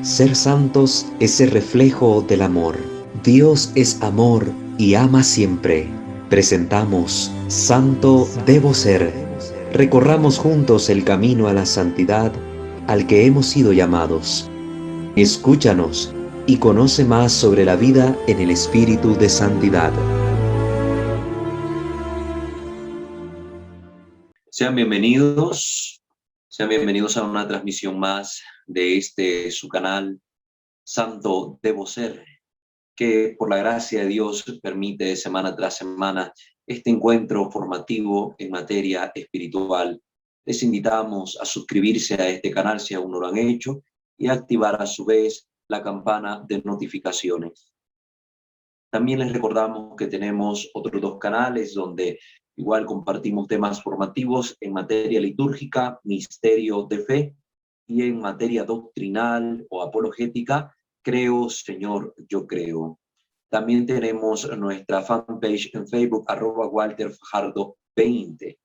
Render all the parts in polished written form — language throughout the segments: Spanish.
Ser santos es ser reflejo del amor. Dios es amor y ama siempre. Presentamos Santo Debo Ser. Recorramos juntos el camino a la santidad al que hemos sido llamados. Escúchanos y conoce más sobre la vida en el espíritu de santidad. Sean bienvenidos a una transmisión más de su canal Santo Debo Ser, que por la gracia de Dios permite semana tras semana este encuentro formativo en materia espiritual. Les invitamos a suscribirse a este canal si aún no lo han hecho y a activar a su vez la campana de notificaciones. También les recordamos que tenemos otros dos canales donde igual compartimos temas formativos en materia litúrgica, misterio de fe, y en materia doctrinal o apologética, creo, Señor, yo creo. También tenemos nuestra fanpage en Facebook, @WalterFajardo20.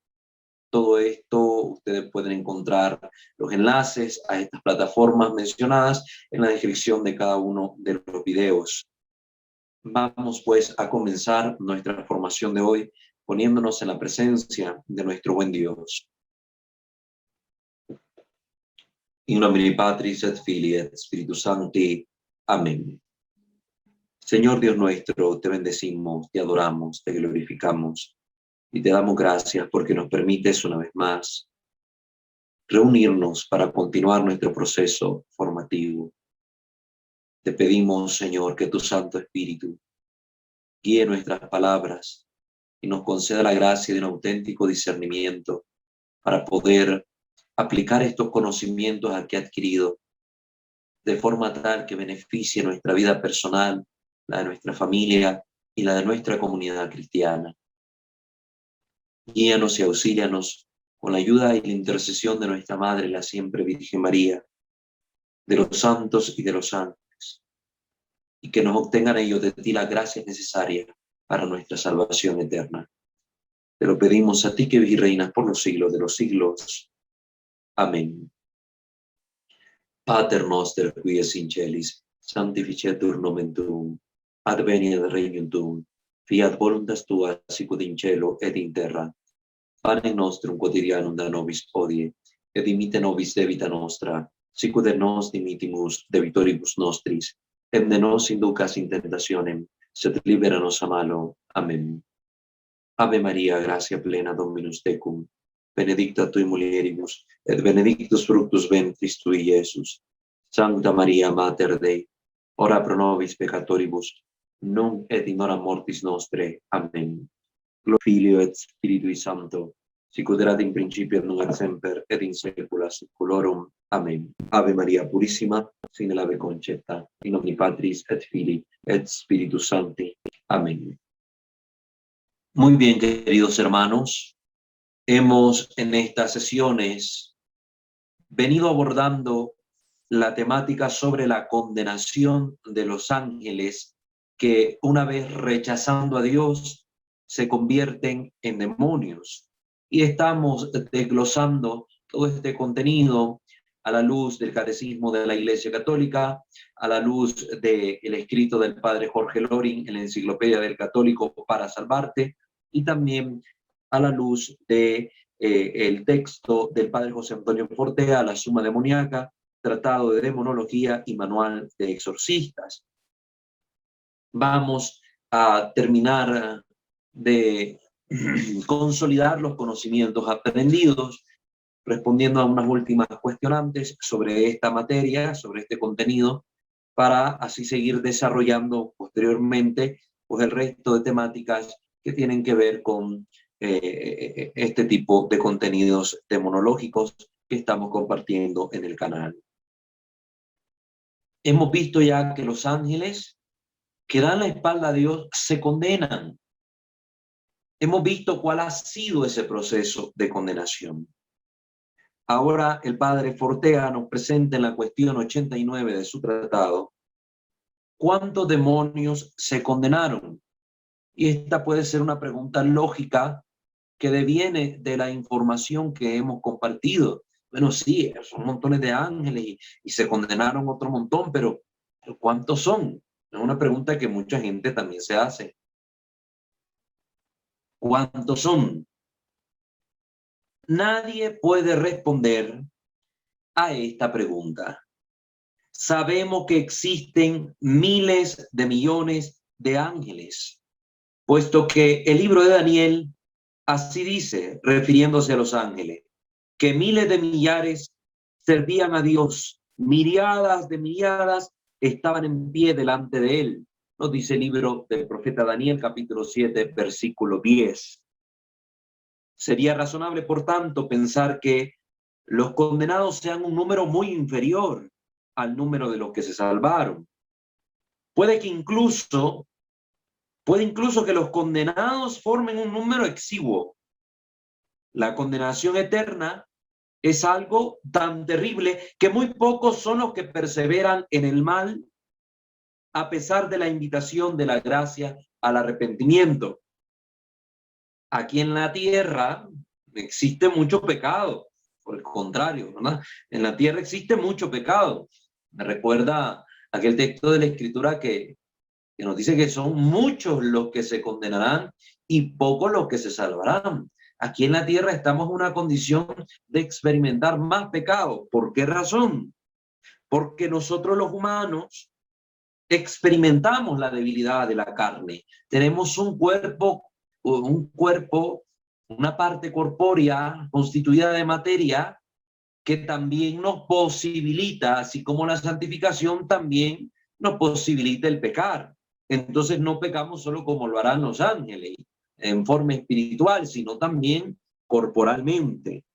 Todo esto ustedes pueden encontrar los enlaces a estas plataformas mencionadas en la descripción de cada uno de los videos. Vamos pues a comenzar nuestra formación de hoy poniéndonos en la presencia de nuestro buen Dios. In nomine Patris et Filii et Spiritus Sancti. Amén. Señor Dios nuestro, te bendecimos, te adoramos, te glorificamos y te damos gracias porque nos permites una vez más reunirnos para continuar nuestro proceso formativo. Te pedimos, Señor, que tu Santo Espíritu guíe nuestras palabras y nos conceda la gracia de un auténtico discernimiento para poder aplicar estos conocimientos aquí adquiridos de forma tal que beneficie nuestra vida personal, la de nuestra familia y la de nuestra comunidad cristiana. Guíanos y auxílianos con la ayuda y la intercesión de nuestra Madre, la siempre Virgen María, de los santos y de los ángeles, y que nos obtengan ellos de ti la gracia necesaria para nuestra salvación eterna. Te lo pedimos a ti que vives y reinas por los siglos de los siglos. Amén. Pater noster, qui es in celis, sanctificetur nomen tuum, adveniat regnum tuum, fiat voluntas tua sicut in cielo et in terra. Panem nostrum quotidianum da nobis hodie, et dimitte nobis debita nostra, sicut et nos dimittimus debitoribus nostris, et ne nos inducas in tentationem, sed libera nos a malo. Amén. Ave Maria, gratia plena, Dominus tecum, benedicta tui mulieribus, et benedictus fructus ventris tui, Iesus. Sancta Maria, Mater Dei, ora pro nobis peccatoribus, nunc et in hora mortis nostre. Amen. Gloria Filio et Spiritui Sancto, sicut erat in principio et nunc et semper, et in saecula saeculorum. Amen. Ave Maria Purissima, sin ave concepta, in nomine Patris et Filii et Spiritus Sancti. Amén. Muy bien, queridos hermanos, hemos en estas sesiones venido abordando la temática sobre la condenación de los ángeles que una vez rechazando a Dios se convierten en demonios. Y estamos desglosando todo este contenido a la luz del Catecismo de la Iglesia Católica, a la luz del escrito del padre Jorge Loring en la Enciclopedia del Católico para Salvarte, y también a la luz de el texto del padre José Antonio Fortea, La Suma Demoníaca, Tratado de Demonología y Manual de Exorcistas. Vamos a terminar de consolidar los conocimientos aprendidos, respondiendo a unas últimas cuestionantes sobre esta materia, sobre este contenido, para así seguir desarrollando posteriormente pues, el resto de temáticas que tienen que ver con este tipo de contenidos demonológicos que estamos compartiendo en el canal. Hemos visto ya que los ángeles que dan la espalda a Dios se condenan. Hemos visto cuál ha sido ese proceso de condenación. Ahora el padre Fortea nos presenta en la cuestión 89 de su tratado ¿cuántos demonios se condenaron? Y esta puede ser una pregunta lógica que deviene de la información que hemos compartido Bueno, sí, son montones de ángeles y se condenaron otro montón, pero ¿cuántos son? Es una pregunta que mucha gente también se hace. ¿Cuántos son? Nadie puede responder a esta pregunta. Sabemos que existen miles de millones de ángeles, puesto que el libro de Daniel así dice, refiriéndose a los ángeles, que miles de millares servían a Dios, miriadas de miriadas estaban en pie delante de él. Nos dice el libro del profeta Daniel, capítulo 7, versículo 10. Sería razonable, por tanto, pensar que los condenados sean un número muy inferior al número de los que se salvaron. Puede incluso que los condenados formen un número exiguo. La condenación eterna es algo tan terrible que muy pocos son los que perseveran en el mal a pesar de la invitación de la gracia al arrepentimiento. Aquí en la tierra existe mucho pecado, por el contrario, ¿verdad? En la tierra existe mucho pecado. Me recuerda aquel texto de la Escritura que nos dice que son muchos los que se condenarán y pocos los que se salvarán. Aquí en la tierra estamos en una condición de experimentar más pecado. ¿Por qué razón? Porque nosotros los humanos experimentamos la debilidad de la carne. Tenemos una parte corpórea constituida de materia que también nos posibilita, así como la santificación también nos posibilita el pecar. Entonces no pecamos solo como lo harán los ángeles, en forma espiritual, sino también corporalmente.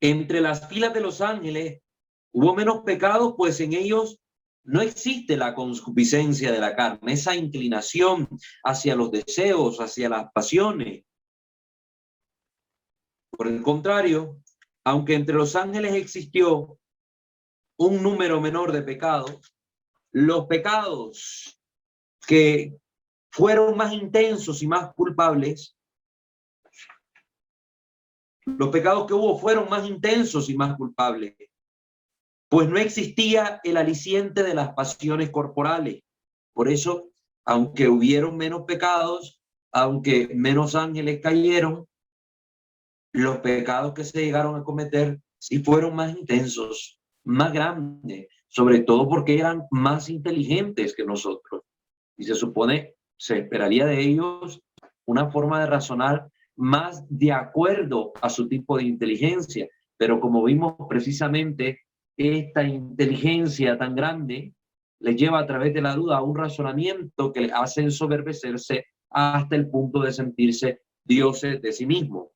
Entre las filas de los ángeles hubo menos pecados, pues en ellos no existe la concupiscencia de la carne, esa inclinación hacia los deseos, hacia las pasiones. Por el contrario, aunque entre los ángeles existió un número menor de pecados, los pecados que fueron más intensos y más culpables, los pecados que hubo fueron más intensos y más culpables, pues no existía el aliciente de las pasiones corporales. Por eso, aunque hubieron menos pecados, aunque menos ángeles cayeron, los pecados que se llegaron a cometer sí fueron más intensos, más grandes, sobre todo porque eran más inteligentes que nosotros. Y se supone, se esperaría de ellos una forma de razonar más de acuerdo a su tipo de inteligencia. Pero como vimos precisamente, esta inteligencia tan grande les lleva a través de la duda a un razonamiento que les hace ensoberbecerse hasta el punto de sentirse dioses de sí mismos.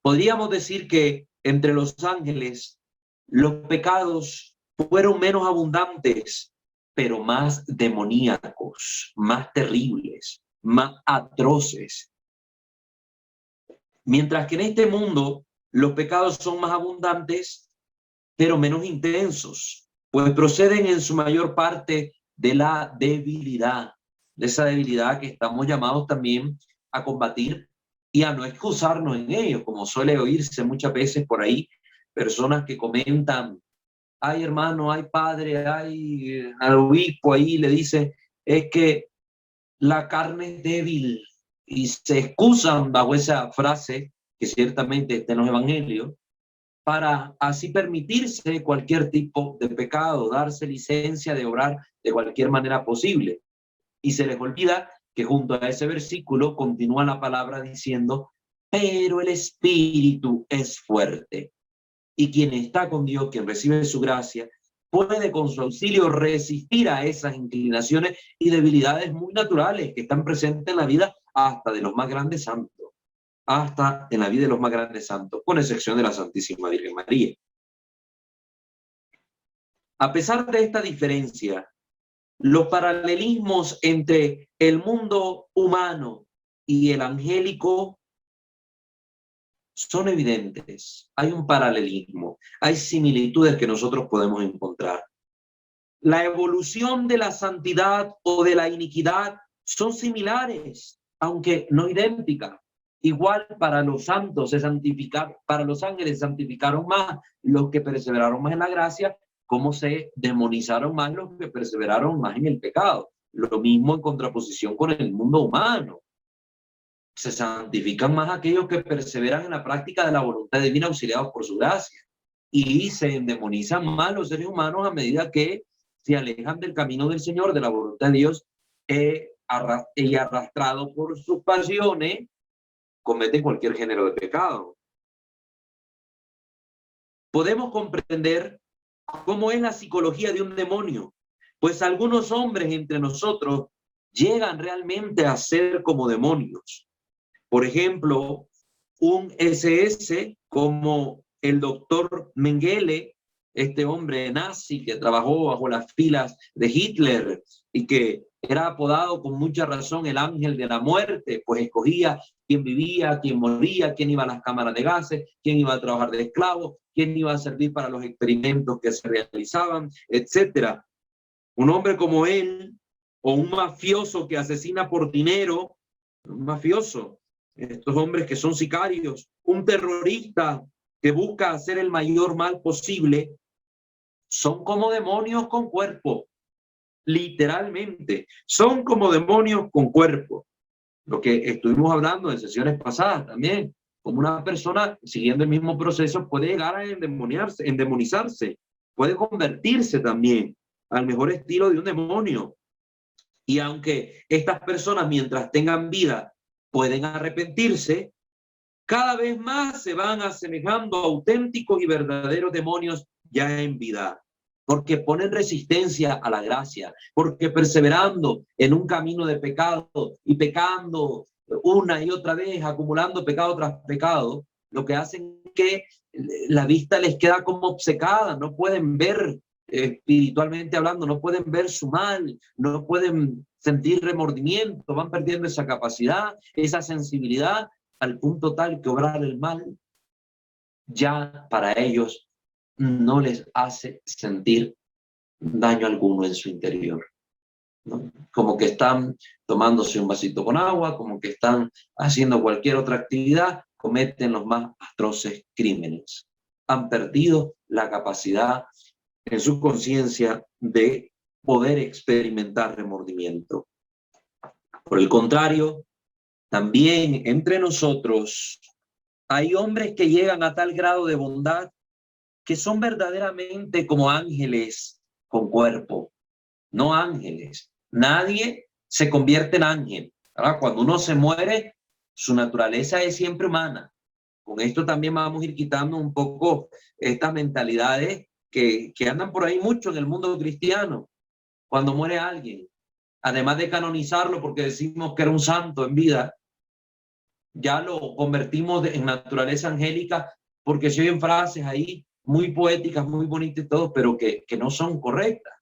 Podríamos decir que entre los ángeles los pecados fueron menos abundantes, pero más demoníacos, más terribles, más atroces. Mientras que en este mundo los pecados son más abundantes, pero menos intensos, pues proceden en su mayor parte de la debilidad, de esa debilidad que estamos llamados también a combatir y a no excusarnos en ello, como suele oírse muchas veces por ahí, personas que comentan, ay hermano, ay padre, ay al obispo ahí le dice, es que la carne es débil y se excusan bajo esa frase que ciertamente está en los evangelios, para así permitirse cualquier tipo de pecado, darse licencia de obrar de cualquier manera posible. Y se les olvida que junto a ese versículo continúa la palabra diciendo, pero el espíritu es fuerte. Y quien está con Dios, quien recibe su gracia, puede con su auxilio resistir a esas inclinaciones y debilidades muy naturales que están presentes en la vida hasta de los más grandes santos, hasta en la vida de los más grandes santos, con excepción de la Santísima Virgen María. A pesar de esta diferencia, los paralelismos entre el mundo humano y el angélico son evidentes. Hay un paralelismo, hay similitudes que nosotros podemos encontrar. La evolución de la santidad o de la iniquidad son similares, aunque no idénticas. Igual para los santos se santificaron, para los ángeles se santificaron más los que perseveraron más en la gracia, como se demonizaron más los que perseveraron más en el pecado. Lo mismo en contraposición con el mundo humano. Se santifican más aquellos que perseveran en la práctica de la voluntad divina auxiliados por su gracia. Y se endemonizan más los seres humanos a medida que se alejan del camino del Señor, de la voluntad de Dios, y arrastrados por sus pasiones, cometen cualquier género de pecado. Podemos comprender cómo es la psicología de un demonio, pues algunos hombres entre nosotros llegan realmente a ser como demonios. Por ejemplo, un SS como el doctor Mengele, este hombre nazi que trabajó bajo las filas de Hitler y que era apodado con mucha razón el ángel de la muerte, pues escogía quién vivía, quién moría, quién iba a las cámaras de gases, quién iba a trabajar de esclavo, quién iba a servir para los experimentos que se realizaban, etcétera. Un hombre como él, o un mafioso que asesina por dinero, un mafioso, estos hombres que son sicarios, un terrorista que busca hacer el mayor mal posible, son como demonios con cuerpo, literalmente, son como demonios con cuerpo. Lo que estuvimos hablando en sesiones pasadas también, como una persona siguiendo el mismo proceso puede llegar a endemonizarse, puede convertirse también al mejor estilo de un demonio. Y aunque estas personas, mientras tengan vida, pueden arrepentirse, cada vez más se van asemejando a auténticos y verdaderos demonios ya en vida, porque ponen resistencia a la gracia, porque perseverando en un camino de pecado y pecando una y otra vez, acumulando pecado tras pecado, lo que hacen es que la vista les queda como obcecada, no pueden ver espiritualmente hablando, no pueden ver su mal, no pueden sentir remordimiento, van perdiendo esa capacidad, esa sensibilidad, al punto tal que obrar el mal ya para ellos no les hace sentir daño alguno en su interior, ¿no? Como que están tomándose un vasito con agua, como que están haciendo cualquier otra actividad, cometen los más atroces crímenes. Han perdido la capacidad en su conciencia de poder experimentar remordimiento. Por el contrario, también entre nosotros hay hombres que llegan a tal grado de bondad que son verdaderamente como ángeles con cuerpo, no ángeles. Nadie se convierte en ángel, ¿verdad? Cuando uno se muere, su naturaleza es siempre humana. Con esto también vamos a ir quitando un poco estas mentalidades que andan por ahí mucho en el mundo cristiano. Cuando muere alguien, además de canonizarlo porque decimos que era un santo en vida, ya lo convertimos en naturaleza angélica porque se oyen frases ahí muy poéticas, muy bonitas y todo, pero que no son correctas.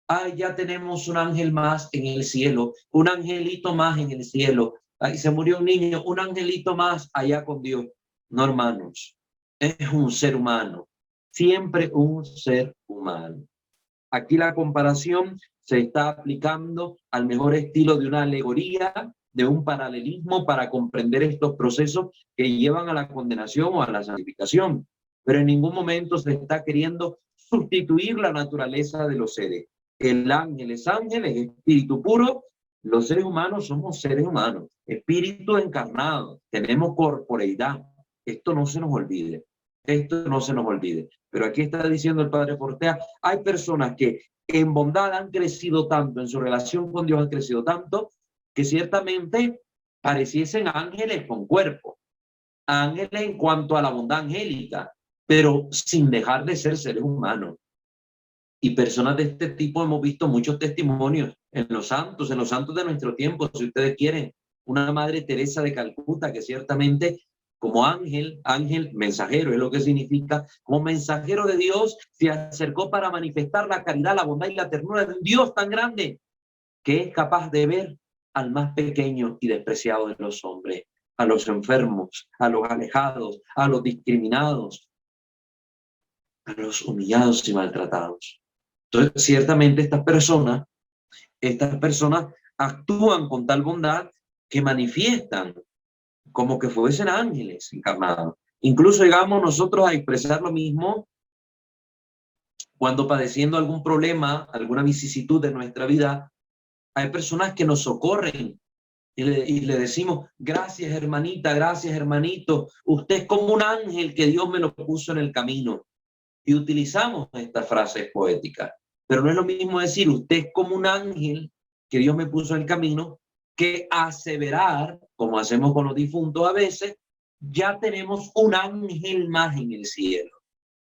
Ay, ya tenemos un ángel más en el cielo, un angelito más en el cielo. Ay, se murió un niño, un angelito más allá con Dios. No, hermanos, es un ser humano, siempre un ser humano. Aquí la comparación se está aplicando al mejor estilo de una alegoría, de un paralelismo para comprender estos procesos que llevan a la condenación o a la santificación. Pero en ningún momento se está queriendo sustituir la naturaleza de los seres. El ángel es espíritu puro. Los seres humanos somos seres humanos, espíritu encarnado, tenemos corporeidad. Esto no se nos olvide. Esto no se nos olvide. Pero aquí está diciendo el padre Fortea, hay personas que en bondad han crecido tanto, en su relación con Dios han crecido tanto, que ciertamente pareciesen ángeles con cuerpo, ángeles en cuanto a la bondad angélica, pero sin dejar de ser seres humanos. Y personas de este tipo hemos visto muchos testimonios en los santos de nuestro tiempo, si ustedes quieren. Una Madre Teresa de Calcuta que ciertamente como ángel mensajero, es lo que significa, como mensajero de Dios, se acercó para manifestar la caridad, la bondad y la ternura de un Dios tan grande que es capaz de ver al más pequeño y despreciado de los hombres, a los enfermos, a los alejados, a los discriminados, a los humillados y maltratados. Entonces, ciertamente estas personas actúan con tal bondad que manifiestan como que fuesen ángeles encarnados. Incluso llegamos nosotros a expresar lo mismo cuando padeciendo algún problema, alguna vicisitud de nuestra vida, hay personas que nos socorren y le decimos, gracias hermanita, gracias hermanito, usted es como un ángel que Dios me lo puso en el camino. Y utilizamos estas frases poéticas, pero no es lo mismo decir, usted es como un ángel que Dios me puso en el camino, que aseverar, como hacemos con los difuntos a veces, ya tenemos un ángel más en el cielo.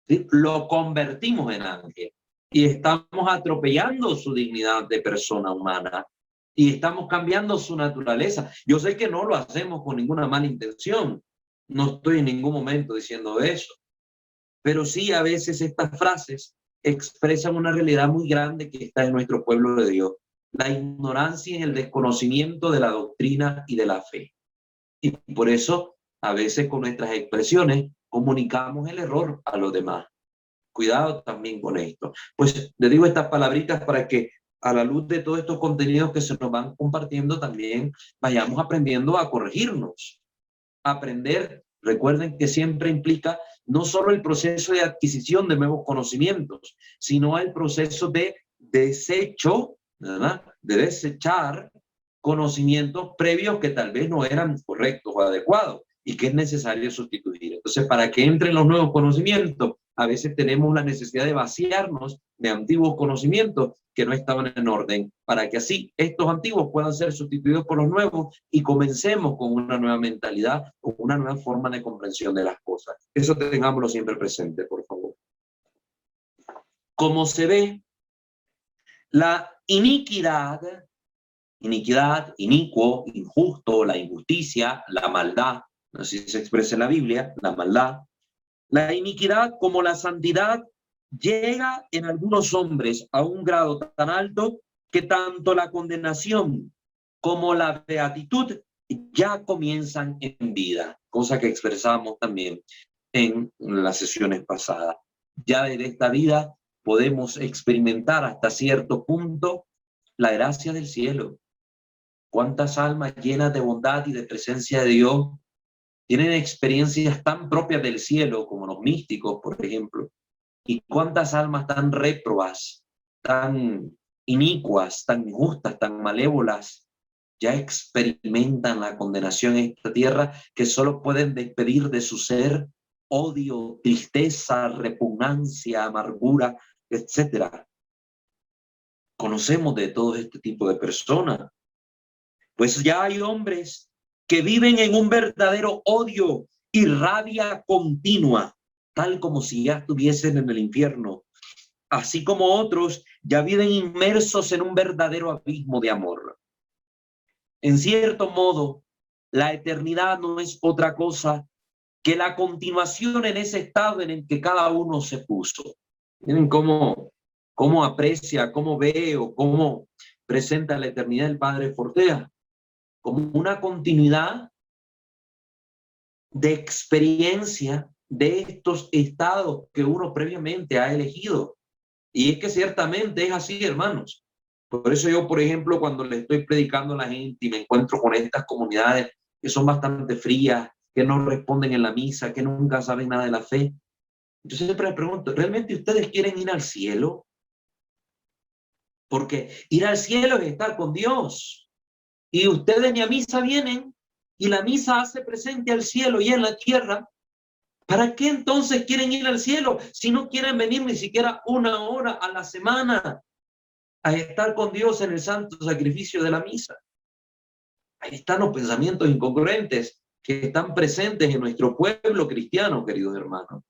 ¿Sí? Lo convertimos en ángel y estamos atropellando su dignidad de persona humana y estamos cambiando su naturaleza. Yo sé que no lo hacemos con ninguna mala intención, no estoy en ningún momento diciendo eso, pero sí a veces estas frases expresan una realidad muy grande que está en nuestro pueblo de Dios, la ignorancia y el desconocimiento de la doctrina y de la fe. Y por eso a veces con nuestras expresiones comunicamos el error a los demás. Cuidado también con esto. Pues le digo estas palabritas para que a la luz de todos estos contenidos que se nos van compartiendo también vayamos aprendiendo a corregirnos. Aprender, recuerden que siempre implica no solo el proceso de adquisición de nuevos conocimientos, sino el proceso de desecho, ¿verdad? De desechar conocimientos previos que tal vez no eran correctos o adecuados y que es necesario sustituir. Entonces, para que entren los nuevos conocimientos, a veces tenemos la necesidad de vaciarnos de antiguos conocimientos que no estaban en orden, para que así estos antiguos puedan ser sustituidos por los nuevos y comencemos con una nueva mentalidad, con una nueva forma de comprensión de las cosas. Eso tengámoslo siempre presente, por favor. Como se ve, la iniquidad, inicuo, injusto, la injusticia, la maldad, así se expresa en la Biblia, la maldad, la iniquidad como la santidad llega en algunos hombres a un grado tan alto que tanto la condenación como la beatitud ya comienzan en vida, cosa que expresamos también en las sesiones pasadas. Ya en esta vida podemos experimentar hasta cierto punto la gracia del cielo. ¿Cuántas almas llenas de bondad y de presencia de Dios tienen experiencias tan propias del cielo como los místicos, por ejemplo? ¿Y cuántas almas tan réprobas, tan inicuas, tan injustas, tan malévolas, ya experimentan la condenación en esta tierra, que solo pueden despedir de su ser odio, tristeza, repugnancia, amargura, etcétera? Conocemos de todo este tipo de personas. Pues ya hay hombres que viven en un verdadero odio y rabia continua, tal como si ya estuviesen en el infierno, así como otros ya viven inmersos en un verdadero abismo de amor. En cierto modo, la eternidad no es otra cosa que la continuación en ese estado en el que cada uno se puso. Miren cómo aprecia, cómo ve o cómo presenta la eternidad el padre Fortea, como una continuidad de experiencia de estos estados que uno previamente ha elegido. Y es que ciertamente es así, hermanos. Por eso yo, por ejemplo, cuando le estoy predicando a la gente y me encuentro con estas comunidades que son bastante frías, que no responden en la misa, que nunca saben nada de la fe, yo siempre les pregunto, ¿realmente ustedes quieren ir al cielo? Porque ir al cielo es estar con Dios. Y ustedes ni a misa vienen, y la misa hace presente al cielo y en la tierra. ¿Para qué entonces quieren ir al cielo si no quieren venir ni siquiera una hora a la semana a estar con Dios en el santo sacrificio de la misa? Ahí están los pensamientos incongruentes que están presentes en nuestro pueblo cristiano, queridos hermanos.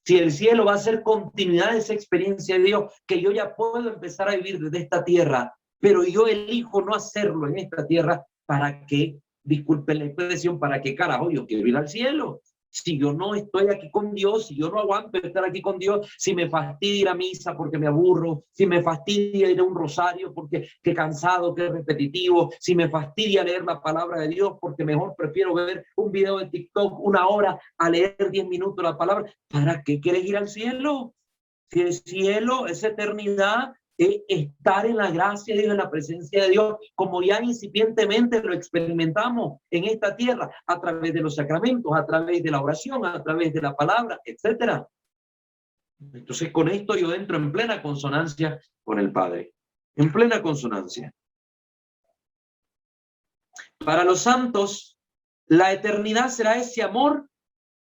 Si el cielo va a ser continuidad de esa experiencia de Dios, que yo ya puedo empezar a vivir desde esta tierra, pero yo elijo no hacerlo en esta tierra, ¿para qué? Disculpen la expresión, ¿para qué carajo yo quiero ir al cielo? Si yo no estoy aquí con Dios, si yo no aguanto estar aquí con Dios, si me fastidia ir a misa porque me aburro, si me fastidia ir a un rosario porque qué cansado, qué repetitivo, si me fastidia leer la palabra de Dios porque mejor prefiero ver un video de TikTok una hora a leer 10 minutos la palabra, ¿para qué quieres ir al cielo? Si el cielo es eternidad, estar en la gracia de Dios, en la presencia de Dios, como ya incipientemente lo experimentamos en esta tierra, a través de los sacramentos, a través de la oración, a través de la palabra, etcétera. Entonces, con esto yo entro en plena consonancia con el Padre, en plena consonancia. Para los santos, la eternidad será ese amor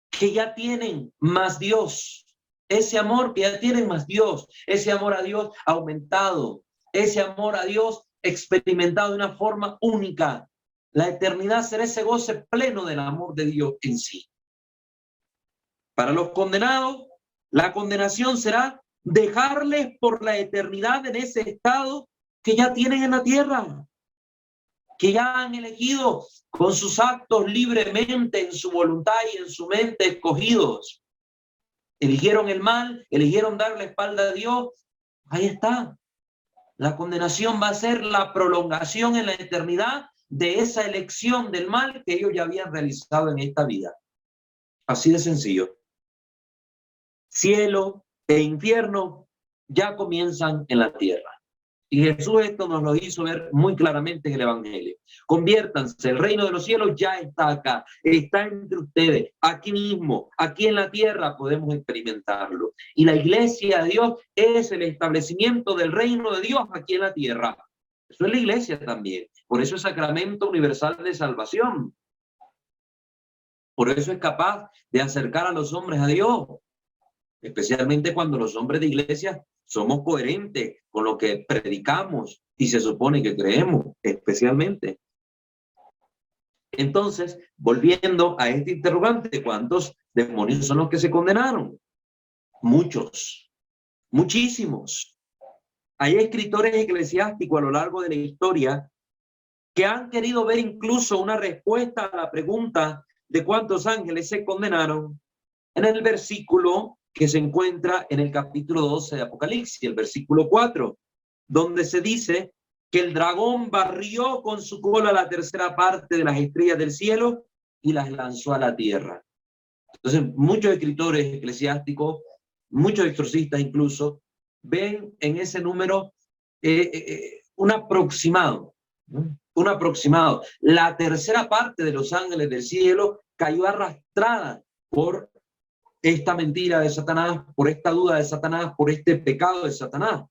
que ya tienen más Dios, ese amor que ya tienen más Dios, ese amor a Dios aumentado, ese amor a Dios experimentado de una forma única. La eternidad será ese goce pleno del amor de Dios en sí. Para los condenados, la condenación será dejarles por la eternidad en ese estado que ya tienen en la tierra, que ya han elegido con sus actos libremente, en su voluntad y en su mente escogidos. Eligieron el mal, eligieron dar la espalda a Dios. Ahí está. La condenación va a ser la prolongación en la eternidad de esa elección del mal que ellos ya habían realizado en esta vida. Así de sencillo. Cielo e infierno ya comienzan en la tierra. Y Jesús esto nos lo hizo ver muy claramente en el Evangelio. Conviértanse, el reino de los cielos ya está acá, está entre ustedes, aquí mismo, aquí en la tierra podemos experimentarlo. Y la iglesia de Dios es el establecimiento del reino de Dios aquí en la tierra. Eso es la iglesia también. Por eso es sacramento universal de salvación. Por eso es capaz de acercar a los hombres a Dios, especialmente cuando los hombres de iglesia somos coherentes con lo que predicamos y se supone que creemos, especialmente. Entonces, volviendo a este interrogante, ¿cuántos demonios son los que se condenaron? Muchos, muchísimos. Hay escritores eclesiásticos a lo largo de la historia que han querido ver incluso una respuesta a la pregunta de cuántos ángeles se condenaron en el versículo que se encuentra en el capítulo 12 de Apocalipsis, el versículo 4, donde se dice que el dragón barrió con su cola la tercera parte de las estrellas del cielo y las lanzó a la tierra. Entonces, muchos escritores eclesiásticos, muchos exorcistas incluso, ven en ese número un aproximado, ¿no? Un aproximado. La tercera parte de los ángeles del cielo cayó arrastrada por esta mentira de Satanás, por esta duda de Satanás, por este pecado de Satanás.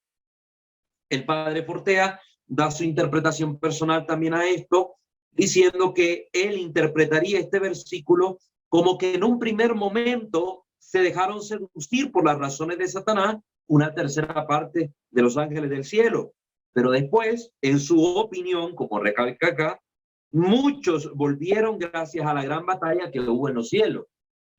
El padre Portea da su interpretación personal también a esto, diciendo que él interpretaría este versículo como que en un primer momento se dejaron seducir por las razones de Satanás una tercera parte de los ángeles del cielo. Pero después, en su opinión, como recalca acá, muchos volvieron gracias a la gran batalla que hubo en los cielos.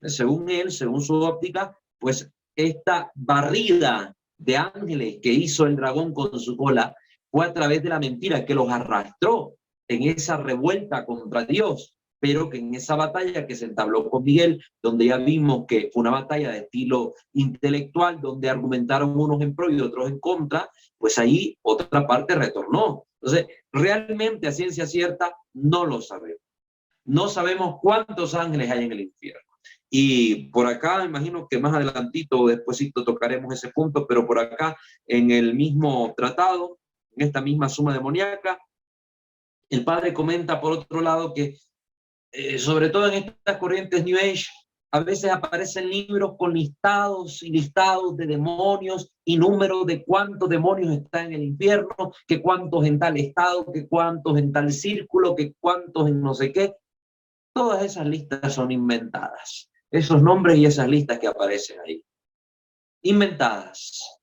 Según él, según su óptica, pues esta barrida de ángeles que hizo el dragón con su cola fue a través de la mentira que los arrastró en esa revuelta contra Dios, pero que en esa batalla que se entabló con Miguel, donde ya vimos que fue una batalla de estilo intelectual, donde argumentaron unos en pro y otros en contra, pues ahí otra parte retornó. Entonces, realmente a ciencia cierta no lo sabemos. No sabemos cuántos ángeles hay en el infierno. Y por acá, me imagino que más adelantito o despuesito tocaremos ese punto, pero por acá, en el mismo tratado, en esta misma suma demoníaca, el padre comenta por otro lado que, sobre todo en estas corrientes New Age, a veces aparecen libros con listados y listados de demonios y números de cuántos demonios están en el infierno, que cuántos en tal estado, que cuántos en tal círculo, que cuántos en no sé qué. Todas esas listas son inventadas. Esos nombres y esas listas que aparecen ahí. Inventadas.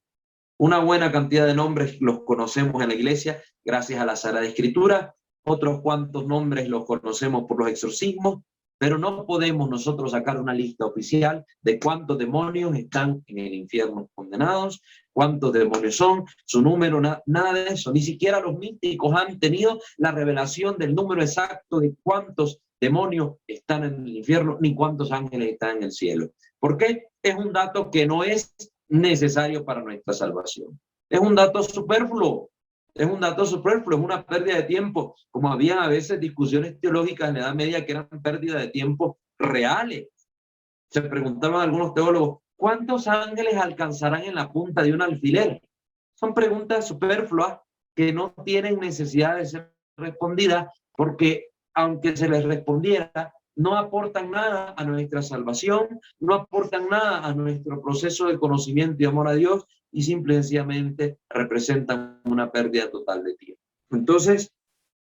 Una buena cantidad de nombres los conocemos en la iglesia gracias a la Sagrada Escritura. Otros cuantos nombres los conocemos por los exorcismos, pero no podemos nosotros sacar una lista oficial de cuántos demonios están en el infierno condenados, cuántos demonios son, su número, nada de eso. Ni siquiera los místicos han tenido la revelación del número exacto de cuántos demonios están en el infierno, ni cuántos ángeles están en el cielo. ¿Por qué? Es un dato que no es necesario para nuestra salvación. Es un dato superfluo. Es un dato superfluo, es una pérdida de tiempo, como habían a veces discusiones teológicas en la Edad Media que eran pérdida de tiempo reales. Se preguntaban algunos teólogos, ¿cuántos ángeles alcanzarán en la punta de un alfiler? Son preguntas superfluas que no tienen necesidad de ser respondidas porque aunque se les respondiera, no aportan nada a nuestra salvación, no aportan nada a nuestro proceso de conocimiento y amor a Dios y simple y sencillamente representan una pérdida total de tiempo. Entonces,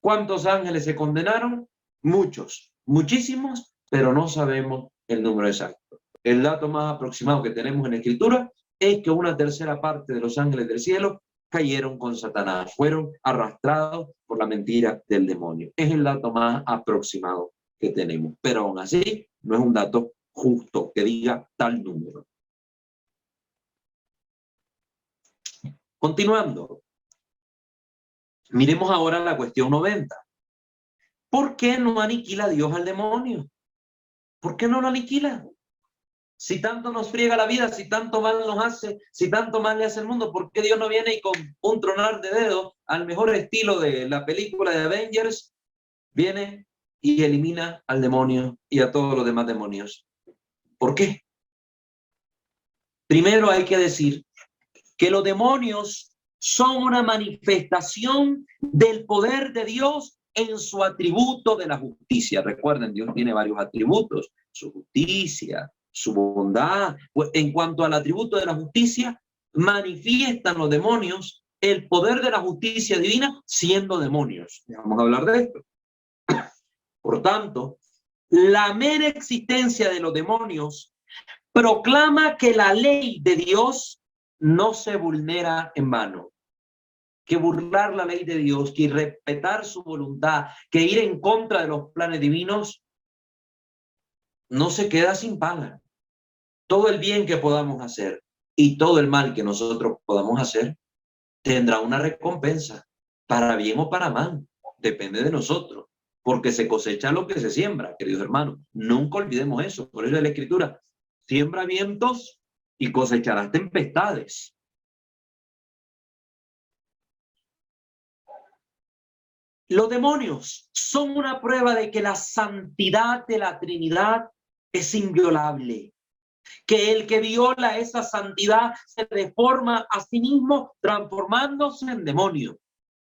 ¿cuántos ángeles se condenaron? Muchos, muchísimos, pero no sabemos el número exacto. El dato más aproximado que tenemos en la Escritura es que una tercera parte de los ángeles del cielo cayeron con Satanás, fueron arrastrados por la mentira del demonio. Es el dato más aproximado que tenemos, pero aún así no es un dato justo que diga tal número. Continuando, miremos ahora la cuestión 90. ¿Por qué no aniquila Dios al demonio? ¿Por qué no lo aniquila? Si tanto nos friega la vida, si tanto mal nos hace, si tanto mal le hace el mundo, ¿por qué Dios no viene y con un tronar de dedos, al mejor estilo de la película de Avengers, viene y elimina al demonio y a todos los demás demonios? ¿Por qué? Primero hay que decir que los demonios son una manifestación del poder de Dios en su atributo de la justicia. Recuerden, Dios tiene varios atributos: su justicia, su bondad. Pues en cuanto al atributo de la justicia, manifiestan los demonios el poder de la justicia divina siendo demonios. Vamos a hablar de esto. Por tanto, la mera existencia de los demonios proclama que la ley de Dios no se vulnera en vano. Que burlar la ley de Dios, que respetar su voluntad, que ir en contra de los planes divinos, no se queda sin paga. Todo el bien que podamos hacer y todo el mal que nosotros podamos hacer tendrá una recompensa, para bien o para mal, depende de nosotros, porque se cosecha lo que se siembra, queridos hermanos. Nunca olvidemos eso. Por eso es la Escritura: siembra vientos y cosecharás tempestades. Los demonios son una prueba de que la santidad de la Trinidad es inviolable, que el que viola esa santidad se deforma a sí mismo, transformándose en demonio.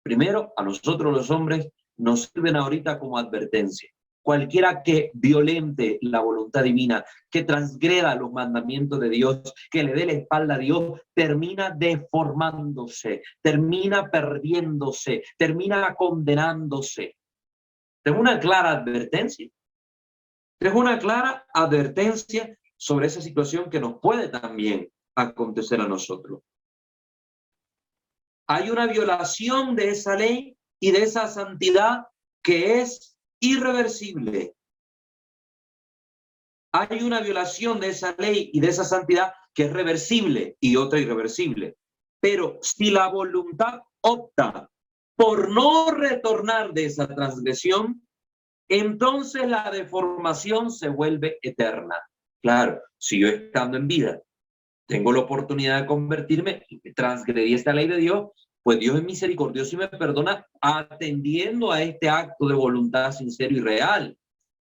Primero, a nosotros los hombres nos sirven ahorita como advertencia. Cualquiera que violente la voluntad divina, que transgreda los mandamientos de Dios, que le dé la espalda a Dios, termina deformándose, termina perdiéndose, termina condenándose. Es una clara advertencia. Es una clara advertencia sobre esa situación que nos puede también acontecer a nosotros. Hay una violación de esa ley y de esa santidad que es irreversible. Hay una violación de esa ley y de esa santidad que es reversible y otra irreversible. Pero si la voluntad opta por no retornar de esa transgresión, entonces la deformación se vuelve eterna. Claro, si yo estando en vida tengo la oportunidad de convertirme, transgredí esta ley de Dios, pues Dios es misericordioso y me perdona atendiendo a este acto de voluntad sincero y real,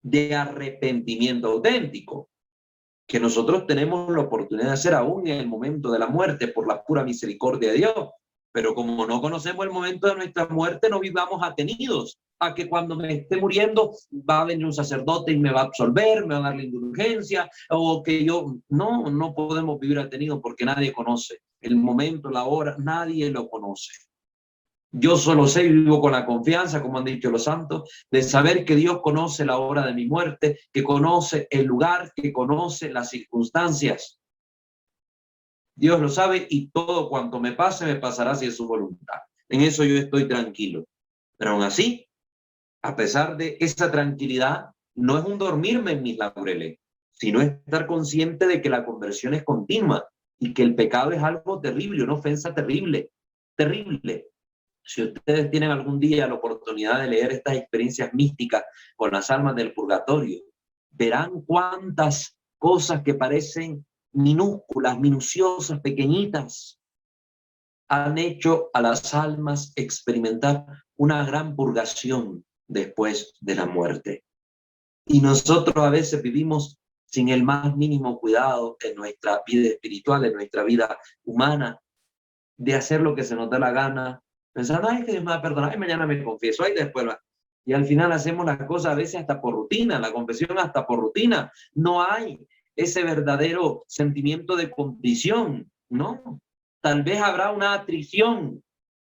de arrepentimiento auténtico, que nosotros tenemos la oportunidad de hacer aún en el momento de la muerte por la pura misericordia de Dios. Pero como no conocemos el momento de nuestra muerte, no vivamos atenidos a que cuando me esté muriendo va a venir un sacerdote y me va a absolver, me va a dar la indulgencia, o que yo... No podemos vivir atenidos porque nadie conoce el momento, la hora, nadie lo conoce. Yo solo sé y vivo con la confianza, como han dicho los santos, de saber que Dios conoce la hora de mi muerte, que conoce el lugar, que conoce las circunstancias. Dios lo sabe y todo cuanto me pase, me pasará si es su voluntad. En eso yo estoy tranquilo. Pero aún así, a pesar de esa tranquilidad, no es un dormirme en mis laureles, sino estar consciente de que la conversión es continua y que el pecado es algo terrible, una ofensa terrible, terrible. Si ustedes tienen algún día la oportunidad de leer estas experiencias místicas con las almas del purgatorio, verán cuántas cosas que parecen minúsculas, minuciosas, pequeñitas, han hecho a las almas experimentar una gran purgación después de la muerte. Y nosotros a veces vivimos sin el más mínimo cuidado en nuestra vida espiritual, en nuestra vida humana, de hacer lo que se nos da la gana, pensando, ay, que Dios me va a perdonar, ay, mañana me confieso, ay, después va. Y al final hacemos las cosas a veces hasta por rutina, la confesión hasta por rutina. No hay ese verdadero sentimiento de contrición, ¿no? Tal vez habrá una atrición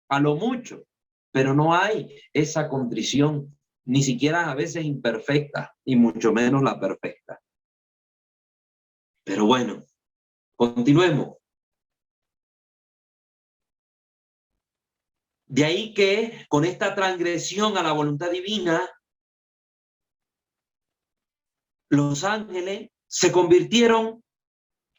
a lo mucho, pero no hay esa contrición, ni siquiera a veces imperfecta, y mucho menos la perfecta. Pero bueno, continuemos. De ahí que con esta transgresión a la voluntad divina, los ángeles se convirtieron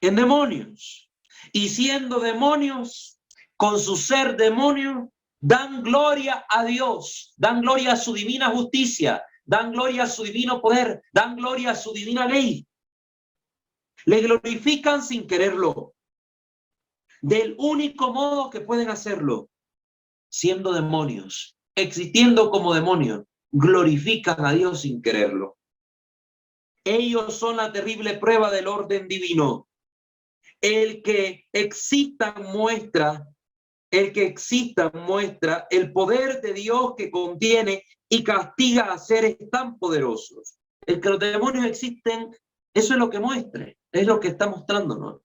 en demonios. Y siendo demonios, con su ser demonio, dan gloria a Dios, dan gloria a su divina justicia, dan gloria a su divino poder, dan gloria a su divina ley. Le glorifican sin quererlo, del único modo que pueden hacerlo, siendo demonios, existiendo como demonios, glorifican a Dios sin quererlo. Ellos son la terrible prueba del orden divino. El que exista muestra el poder de Dios que contiene y castiga a seres tan poderosos. El que los demonios existen, eso es lo que muestra, es lo que está mostrándonos.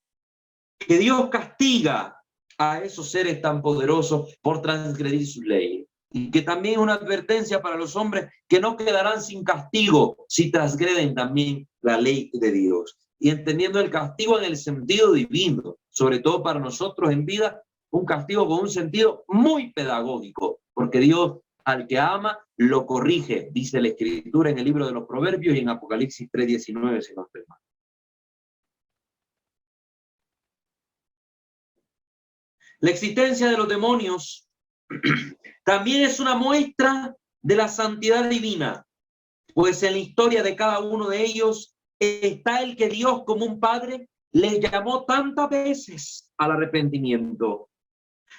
Que Dios castiga a esos seres tan poderosos por transgredir sus leyes. Y que también es una advertencia para los hombres que no quedarán sin castigo si transgreden también la ley de Dios. Y entendiendo el castigo en el sentido divino, sobre todo para nosotros en vida, un castigo con un sentido muy pedagógico, porque Dios al que ama lo corrige, dice la Escritura en el libro de los Proverbios y en Apocalipsis 3:19, si no estoy mal. La existencia de los demonios también es una muestra de la santidad divina, pues en la historia de cada uno de ellos está el que Dios como un padre les llamó tantas veces al arrepentimiento.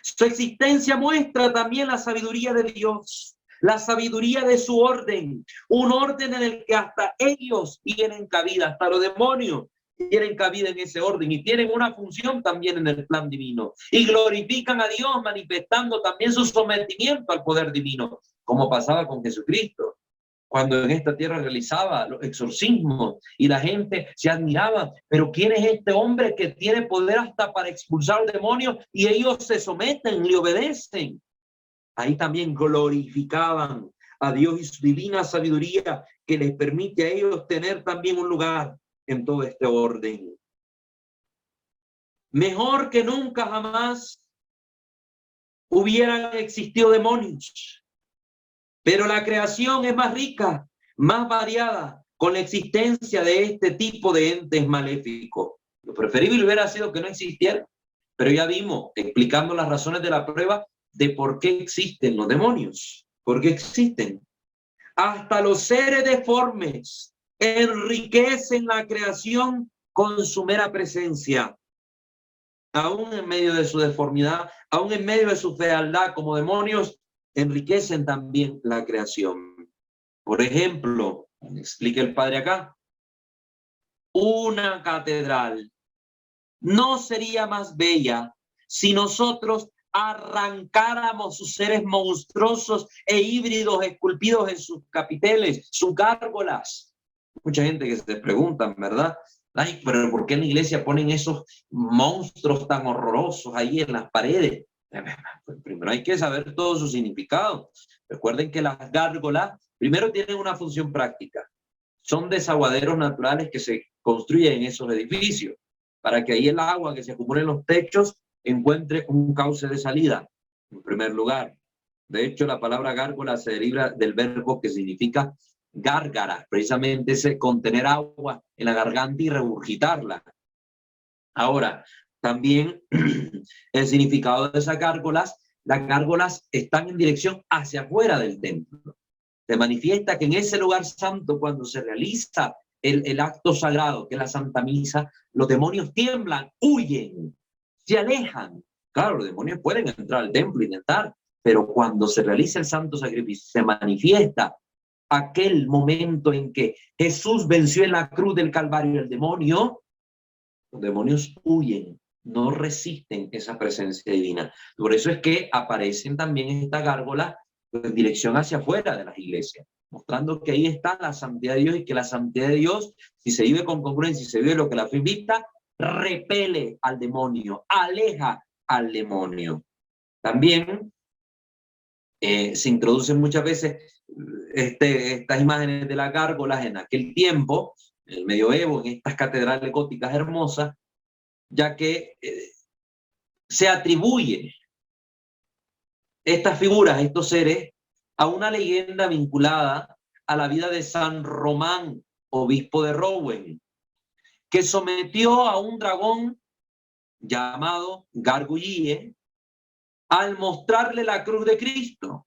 Su existencia muestra también la sabiduría de Dios, la sabiduría de su orden, un orden en el que hasta ellos tienen cabida, hasta los demonios tienen cabida en ese orden y tienen una función también en el plan divino y glorifican a Dios manifestando también su sometimiento al poder divino, como pasaba con Jesucristo. Cuando en esta tierra realizaba los exorcismos y la gente se admiraba, pero ¿quién es este hombre que tiene poder hasta para expulsar demonios? Y ellos se someten, le obedecen. Ahí también glorificaban a Dios y su divina sabiduría que les permite a ellos tener también un lugar en todo este orden. Mejor que nunca jamás hubieran existido demonios. Pero la creación es más rica, más variada, con la existencia de este tipo de entes maléficos. Lo preferible hubiera sido que no existieran, pero ya vimos, explicando las razones de la prueba, de por qué existen los demonios. ¿Por qué existen? Hasta los seres deformes enriquecen la creación con su mera presencia. Aún en medio de su deformidad, aún en medio de su fealdad como demonios, enriquecen también la creación. Por ejemplo, explica el padre acá, una catedral no sería más bella si nosotros arrancáramos sus seres monstruosos e híbridos esculpidos en sus capiteles, sus gárgolas. Mucha gente que se pregunta, ¿verdad? Ay, pero ¿por qué en la iglesia ponen esos monstruos tan horrorosos ahí en las paredes? Pues primero hay que saber todo su significado. Recuerden que las gárgolas primero tienen una función práctica. Son desaguaderos naturales que se construyen en esos edificios para que ahí el agua que se acumula en los techos encuentre un cauce de salida, en primer lugar. De hecho, la palabra gárgola se deriva del verbo que significa gárgara, precisamente ese contener agua en la garganta y regurgitarla. Ahora, también el significado de esas gárgolas, las gárgolas están en dirección hacia afuera del templo. Se manifiesta que en ese lugar santo, cuando se realiza el acto sagrado, que es la Santa Misa, los demonios tiemblan, huyen, se alejan. Claro, los demonios pueden entrar al templo e intentar, pero cuando se realiza el santo sacrificio, se manifiesta aquel momento en que Jesús venció en la cruz del Calvario el demonio, los demonios huyen no resisten esa presencia divina. Por eso es que aparecen también estas gárgolas en dirección hacia afuera de las iglesias, mostrando que ahí está la santidad de Dios y que la santidad de Dios, si se vive con congruencia, si se vive lo que la fe invita, repele al demonio, aleja al demonio. También se introducen muchas veces estas imágenes de las gárgolas en aquel tiempo, en el medioevo, en estas catedrales góticas hermosas, ya que se atribuye estas figuras, estos seres, a una leyenda vinculada a la vida de San Román, obispo de Rouen, que sometió a un dragón llamado Gargouille al mostrarle la cruz de Cristo.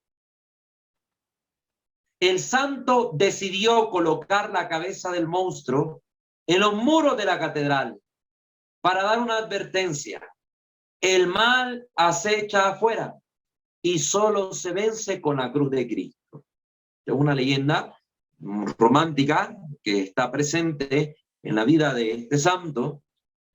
El santo decidió colocar la cabeza del monstruo en los muros de la catedral para dar una advertencia. El mal acecha afuera y solo se vence con la cruz de Cristo. Es una leyenda romántica que está presente en la vida de este santo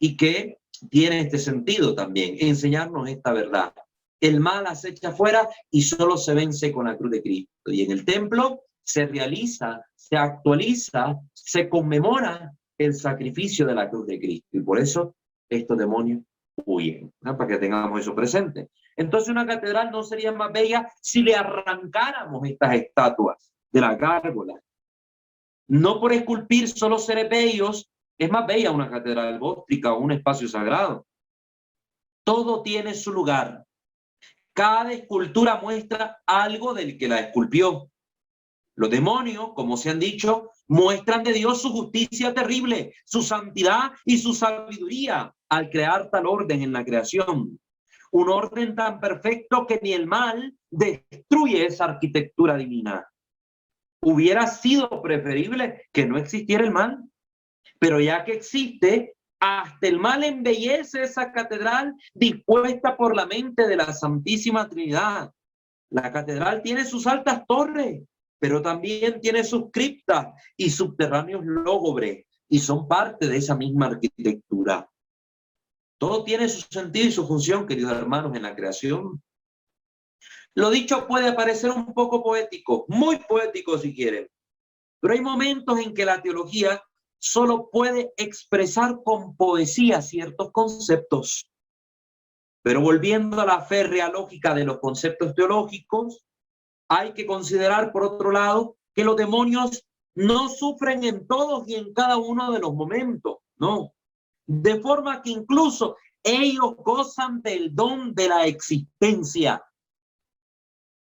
y que tiene este sentido también, enseñarnos esta verdad. El mal acecha afuera y solo se vence con la cruz de Cristo. Y en el templo se realiza, se actualiza, se conmemora el sacrificio de la cruz de Cristo. Y por eso estos demonios huyen, ¿no? Para que tengamos eso presente. Entonces una catedral no sería más bella si le arrancáramos estas estatuas de la gárgola. No por esculpir solo seres bellos es más bella una catedral gótica o un espacio sagrado. Todo tiene su lugar. Cada escultura muestra algo del que la esculpió. Los demonios, como se han dicho, muestran de Dios su justicia terrible, su santidad y su sabiduría al crear tal orden en la creación. Un orden tan perfecto que ni el mal destruye esa arquitectura divina. Hubiera sido preferible que no existiera el mal, pero ya que existe, hasta el mal embellece esa catedral dispuesta por la mente de la Santísima Trinidad. La catedral tiene sus altas torres, pero también tiene sus criptas y subterráneos lógubres, y son parte de esa misma arquitectura. Todo tiene su sentido y su función, queridos hermanos, en la creación. Lo dicho puede parecer un poco poético, muy poético si quieren, pero hay momentos en que la teología solo puede expresar con poesía ciertos conceptos. Pero volviendo a la férrea lógica de los conceptos teológicos, hay que considerar, por otro lado, que los demonios no sufren en todos y en cada uno de los momentos, no. De forma que incluso ellos gozan del don de la existencia.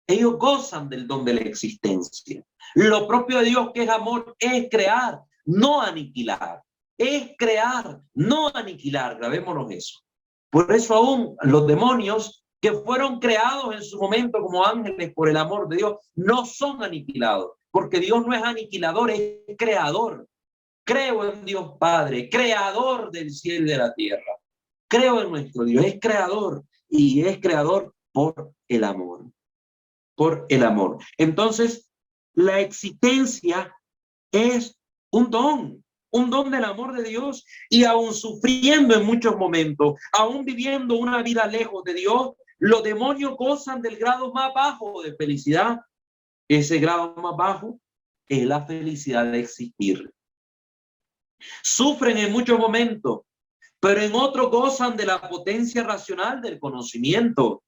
Ellos gozan del don de la existencia. Lo propio de Dios, que es amor, es crear, no aniquilar. Es crear, no aniquilar. Grabémonos eso. Por eso aún los demonios que fueron creados en su momento como ángeles por el amor de Dios, no son aniquilados, porque Dios no es aniquilador, es creador. Creo en Dios Padre, creador del cielo y de la tierra. Creo en nuestro Dios, es creador y es creador por el amor. Por el amor. Entonces, la existencia es un don del amor de Dios, y aún sufriendo en muchos momentos, aún viviendo una vida lejos de Dios, los demonios gozan del grado más bajo de felicidad. Ese grado más bajo es la felicidad de existir. Sufren en muchos momentos, pero en otros gozan de la potencia racional del conocimiento,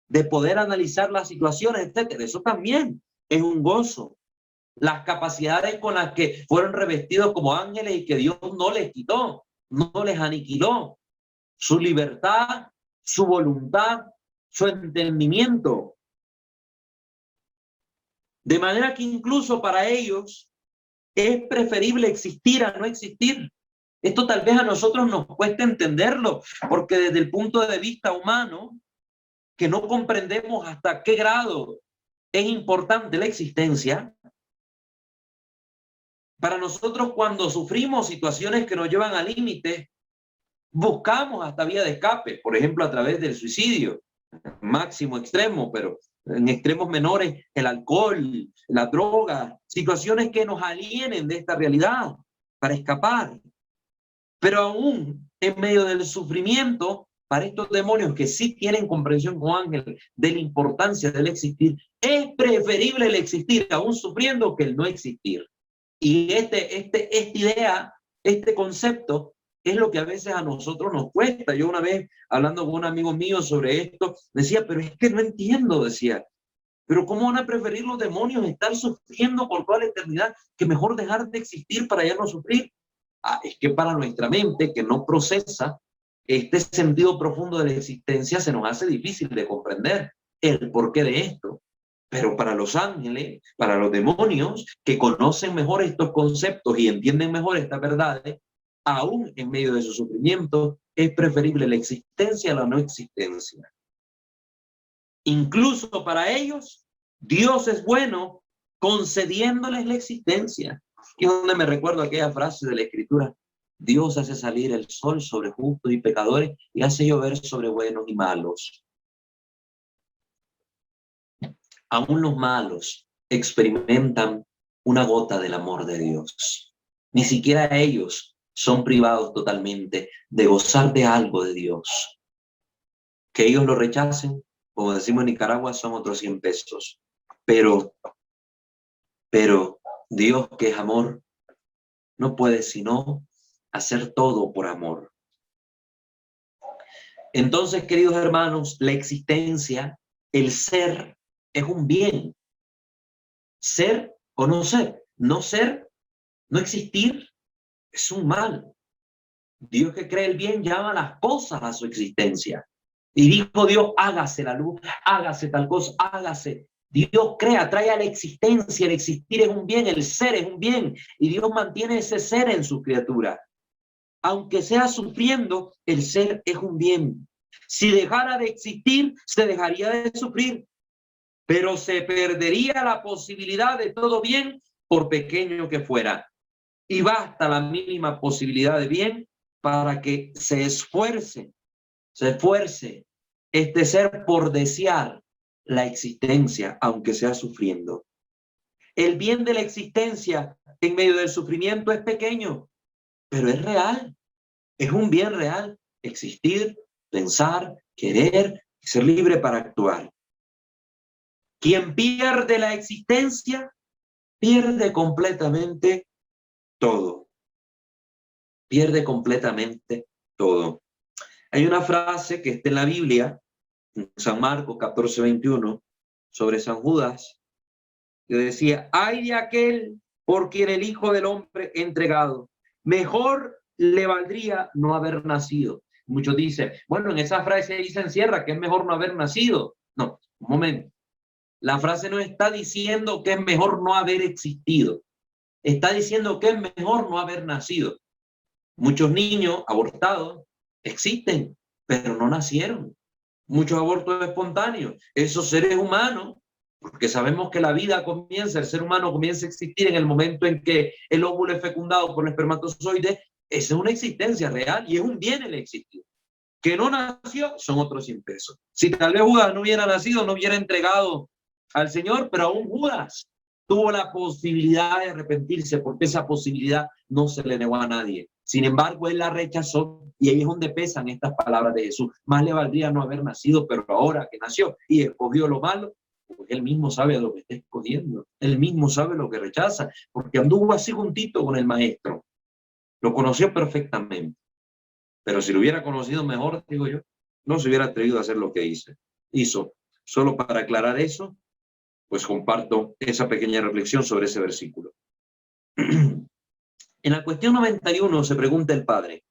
de poder analizar las situaciones, etc. Eso también es un gozo. Las capacidades con las que fueron revestidos como ángeles y que Dios no les quitó, no les aniquiló. Su libertad, su voluntad, su entendimiento. De manera que incluso para ellos es preferible existir a no existir. Esto tal vez a nosotros nos cueste entenderlo, porque desde el punto de vista humano, que no comprendemos hasta qué grado es importante la existencia, para nosotros cuando sufrimos situaciones que nos llevan al límite, buscamos hasta vía de escape, por ejemplo a través del suicidio, máximo extremo, pero en extremos menores el alcohol, la droga, situaciones que nos alienen de esta realidad para escapar. Pero aún en medio del sufrimiento para estos demonios que sí tienen comprensión con ángeles de la importancia del existir, es preferible el existir aún sufriendo que el no existir. Y esta idea, este concepto, es lo que a veces a nosotros nos cuesta. Yo una vez, hablando con un amigo mío sobre esto, decía, pero es que no entiendo, decía, pero ¿cómo van a preferir los demonios estar sufriendo por toda la eternidad que mejor dejar de existir para ya no sufrir? Es que para nuestra mente, que no procesa este sentido profundo de la existencia, se nos hace difícil de comprender el porqué de esto. Pero para los ángeles, para los demonios, que conocen mejor estos conceptos y entienden mejor estas verdades, aún en medio de su sufrimiento, es preferible la existencia a la no existencia. Incluso para ellos, Dios es bueno concediéndoles la existencia. Y es donde me recuerdo aquella frase de la Escritura: Dios hace salir el sol sobre justos y pecadores y hace llover sobre buenos y malos. Aún los malos experimentan una gota del amor de Dios. Ni siquiera ellos son privados totalmente de gozar de algo de Dios. Que ellos lo rechacen, como decimos en Nicaragua, son otros 100 pesos. Pero Dios, que es amor, no puede sino hacer todo por amor. Entonces, queridos hermanos, la existencia, el ser, es un bien. Ser o no ser. No ser, no existir, es un mal. Dios, que cree el bien, llama las cosas a su existencia. Y dijo Dios, hágase la luz, hágase tal cosa, hágase. Dios crea, trae a la existencia. El existir es un bien, el ser es un bien. Y Dios mantiene ese ser en su criatura. Aunque sea sufriendo, el ser es un bien. Si dejara de existir, se dejaría de sufrir, pero se perdería la posibilidad de todo bien, por pequeño que fuera. Y basta la mínima posibilidad de bien para que se esfuerce este ser por desear la existencia, aunque sea sufriendo. El bien de la existencia en medio del sufrimiento es pequeño, pero es real. Es un bien real. Existir, pensar, querer, ser libre para actuar. Quien pierde la existencia, pierde completamente todo. Pierde completamente todo. Hay una frase que está en la Biblia, en San Marcos 14:21, sobre San Judas, que decía: ay de aquel por quien el Hijo del Hombre entregado, mejor le valdría no haber nacido. Muchos dicen, bueno, en esa frase ahí se encierra que es mejor no haber nacido. No, un momento. La frase no está diciendo que es mejor no haber existido. Está diciendo que es mejor no haber nacido. Muchos niños abortados existen, pero no nacieron. Muchos abortos espontáneos. Esos seres humanos, porque sabemos que la vida comienza, el ser humano comienza a existir en el momento en que el óvulo es fecundado por el espermatozoide. Esa es una existencia real y es un bien el existir. Que no nació, son otros 100 pesos. Si tal vez Judas no hubiera nacido, no hubiera entregado al Señor, pero aún Judas tuvo la posibilidad de arrepentirse, porque esa posibilidad no se le negó a nadie. Sin embargo, él la rechazó, y ahí es donde pesan estas palabras de Jesús. Más le valdría no haber nacido, pero ahora que nació y escogió lo malo, porque él mismo sabe lo que está escogiendo. Él mismo sabe lo que rechaza, porque anduvo así juntito con el maestro. Lo conoció perfectamente. Pero si lo hubiera conocido mejor, digo yo, no se hubiera atrevido a hacer lo que hizo. Solo para aclarar eso, pues comparto esa pequeña reflexión sobre ese versículo. En la cuestión 91 se pregunta el padre: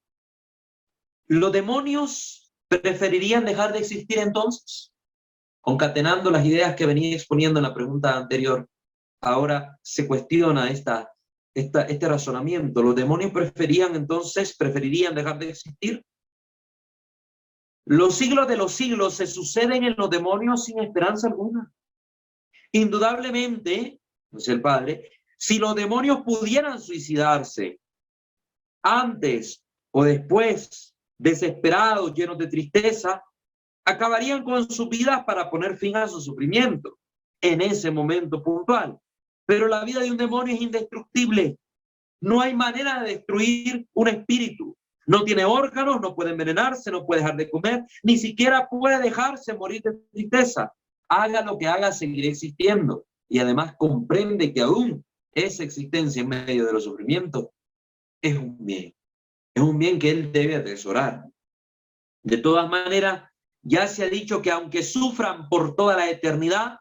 ¿los demonios preferirían dejar de existir entonces? Concatenando las ideas que venía exponiendo en la pregunta anterior, ahora se cuestiona este razonamiento. ¿Los demonios preferirían dejar de existir? Los siglos de los siglos se suceden en los demonios sin esperanza alguna. Indudablemente, dice el padre, si los demonios pudieran suicidarse antes o después, desesperados, llenos de tristeza, acabarían con sus vidas para poner fin a su sufrimiento en ese momento puntual. Pero la vida de un demonio es indestructible. No hay manera de destruir un espíritu. No tiene órganos, no puede envenenarse, no puede dejar de comer, ni siquiera puede dejarse morir de tristeza. Haga lo que haga, seguirá existiendo. Y además comprende que aún esa existencia en medio de los sufrimientos es un bien. Es un bien que él debe atesorar. De todas maneras, ya se ha dicho que aunque sufran por toda la eternidad,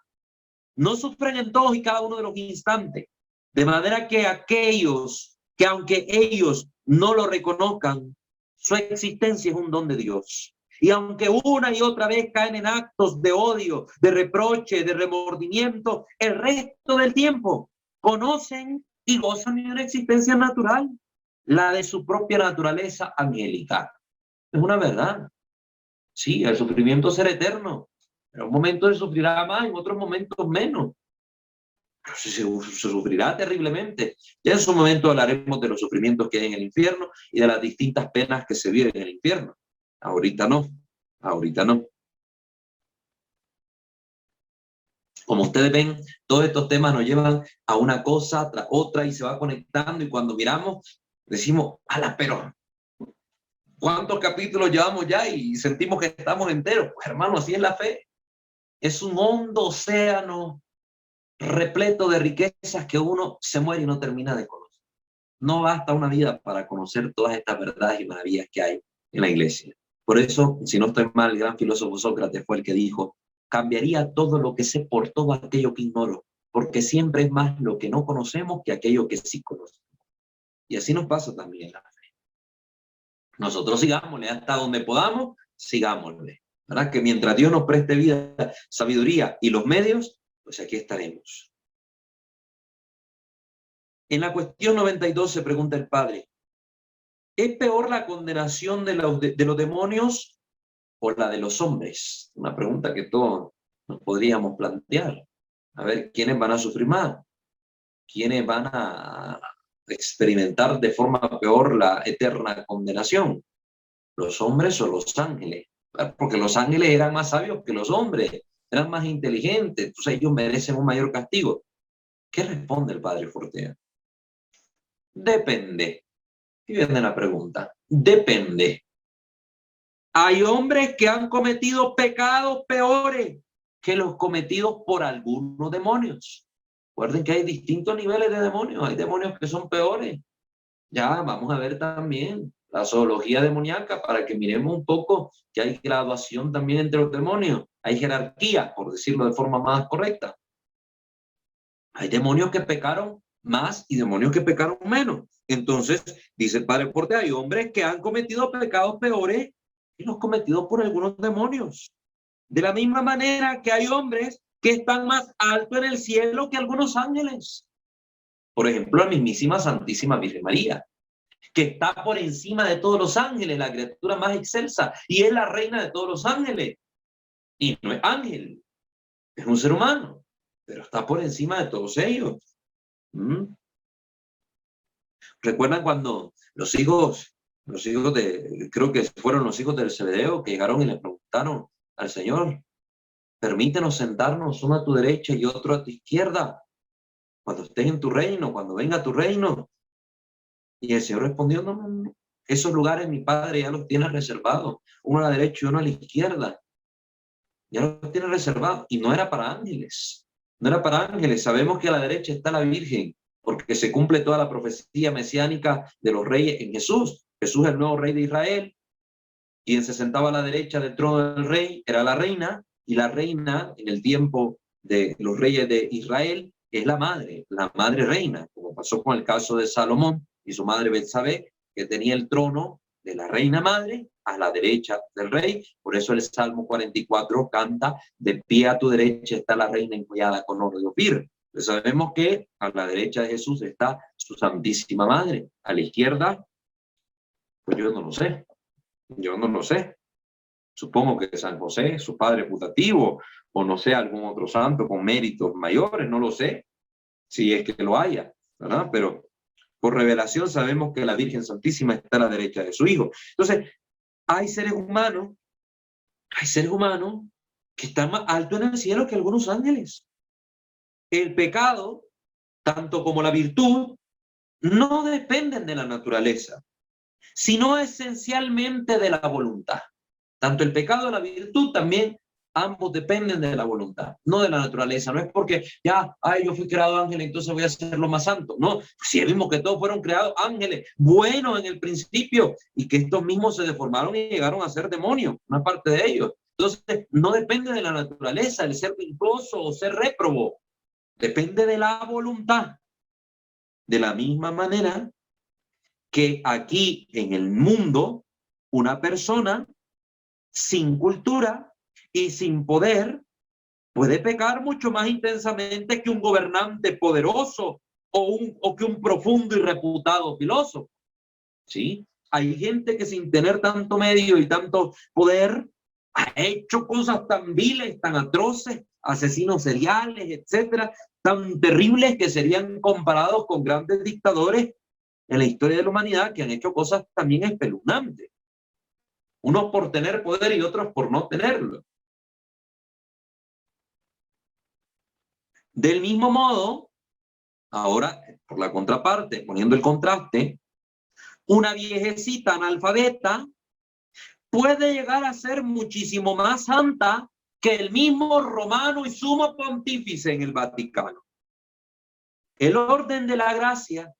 no sufren en todos y cada uno de los instantes. De manera que aquellos que aunque ellos no lo reconozcan, su existencia es un don de Dios. Y aunque una y otra vez caen en actos de odio, de reproche, de remordimiento, el resto del tiempo conocen y gozan de una existencia natural, la de su propia naturaleza angélica. Es una verdad. Sí, el sufrimiento será eterno. En un momento se sufrirá más, en otros momentos menos. Pero se sufrirá terriblemente. Ya en su momento hablaremos de los sufrimientos que hay en el infierno y de las distintas penas que se viven en el infierno. Ahorita no, ahorita no. Como ustedes ven, todos estos temas nos llevan a una cosa tras otra y se va conectando, y cuando miramos decimos, ala, pero ¿cuántos capítulos llevamos ya? Y sentimos que estamos enteros. Pues hermano, así es la fe. Es un hondo océano repleto de riquezas que uno se muere y no termina de conocer. No basta una vida para conocer todas estas verdades y maravillas que hay en la iglesia. Por eso, si no estoy mal, el gran filósofo Sócrates fue el que dijo, cambiaría todo lo que sé por todo aquello que ignoro, porque siempre es más lo que no conocemos que aquello que sí conocemos. Y así nos pasa también en la fe. Nosotros sigámosle hasta donde podamos, sigámosle. ¿Verdad? Que mientras Dios nos preste vida, sabiduría y los medios, pues aquí estaremos. En la cuestión 92 se pregunta el Padre, ¿es peor la condenación de los demonios o la de los hombres? Una pregunta que todos nos podríamos plantear. A ver, ¿quiénes van a sufrir más? ¿Quiénes van a experimentar de forma peor la eterna condenación? ¿Los hombres o los ángeles? Porque los ángeles eran más sabios que los hombres, eran más inteligentes, entonces ellos merecen un mayor castigo. ¿Qué responde el Padre Fortea? Depende. Y viene la pregunta. Depende. Hay hombres que han cometido pecados peores que los cometidos por algunos demonios. Recuerden que hay distintos niveles de demonios. Hay demonios que son peores. Ya vamos a ver también la zoología demoníaca para que miremos un poco que hay graduación también entre los demonios. Hay jerarquía, por decirlo de forma más correcta. Hay demonios que pecaron más y demonios que pecaron menos. Entonces, dice el Padre Fortea, hay hombres que han cometido pecados peores que los cometidos por algunos demonios. De la misma manera que hay hombres que están más alto en el cielo que algunos ángeles. Por ejemplo, la mismísima Santísima Virgen María, que está por encima de todos los ángeles, la criatura más excelsa, y es la reina de todos los ángeles. Y no es ángel, es un ser humano, pero está por encima de todos ellos. ¿Recuerdan cuando los hijos creo que fueron los hijos del Zebedeo, que llegaron y le preguntaron al Señor, permítenos sentarnos uno a tu derecha y otro a tu izquierda, cuando estés en tu reino, cuando venga tu reino? Y el Señor respondió, no, no, no. Esos lugares mi Padre ya los tiene reservados, uno a la derecha y uno a la izquierda. Ya los tiene reservados. Y no era para ángeles. No era para ángeles. Sabemos que a la derecha está la Virgen, porque se cumple toda la profecía mesiánica de los reyes en Jesús. Jesús es el nuevo rey de Israel. Quien se sentaba a la derecha del trono del rey era la reina, y la reina en el tiempo de los reyes de Israel es la madre reina, como pasó con el caso de Salomón y su madre Betsabé, que tenía el trono de la reina madre a la derecha del rey. Por eso el Salmo 44 canta, de pie a tu derecha está la reina enjollada con oro de Ofir. Entonces sabemos que a la derecha de Jesús está su santísima madre, a la izquierda, pues yo no lo sé. Yo no lo sé. Supongo que San José, su padre putativo, o no sé, algún otro santo con méritos mayores, no lo sé, si es que lo haya, ¿verdad? Pero por revelación sabemos que la Virgen Santísima está a la derecha de su Hijo. Entonces, hay seres humanos que están más altos en el cielo que algunos ángeles. El pecado, tanto como la virtud, no dependen de la naturaleza, sino esencialmente de la voluntad. Tanto el pecado y la virtud también, ambos dependen de la voluntad, no de la naturaleza. No es porque ya, ay, yo fui creado ángel, entonces voy a ser lo más santo. No, si vimos que todos fueron creados ángeles, buenos en el principio, y que estos mismos se deformaron y llegaron a ser demonios, una parte de ellos. Entonces, no depende de la naturaleza el ser virtuoso o ser réprobo, depende de la voluntad. De la misma manera que aquí en el mundo, una persona sin cultura y sin poder puede pecar mucho más intensamente que un gobernante poderoso o que un profundo y reputado filósofo. ¿Sí? Hay gente que sin tener tanto medio y tanto poder ha hecho cosas tan viles, tan atroces, asesinos seriales, etcétera, tan terribles que serían comparados con grandes dictadores en la historia de la humanidad que han hecho cosas también espeluznantes. Unos por tener poder y otros por no tenerlo. Del mismo modo, ahora, por la contraparte, poniendo el contraste, una viejecita analfabeta puede llegar a ser muchísimo más santa que el mismo romano y sumo pontífice en el Vaticano. El orden de la gracia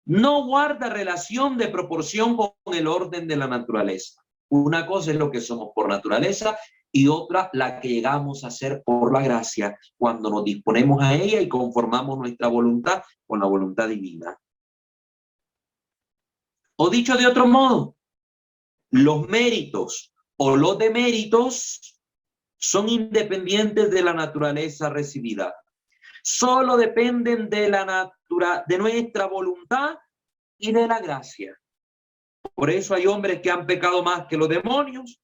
no guarda relación de proporción con el orden de la naturaleza. Una cosa es lo que somos por naturaleza y otra la que llegamos a ser por la gracia cuando nos disponemos a ella y conformamos nuestra voluntad con la voluntad divina. O dicho de otro modo, los méritos o los deméritos son independientes de la naturaleza recibida. Solo dependen de de nuestra voluntad y de la gracia. Por eso hay hombres que han pecado más que los demonios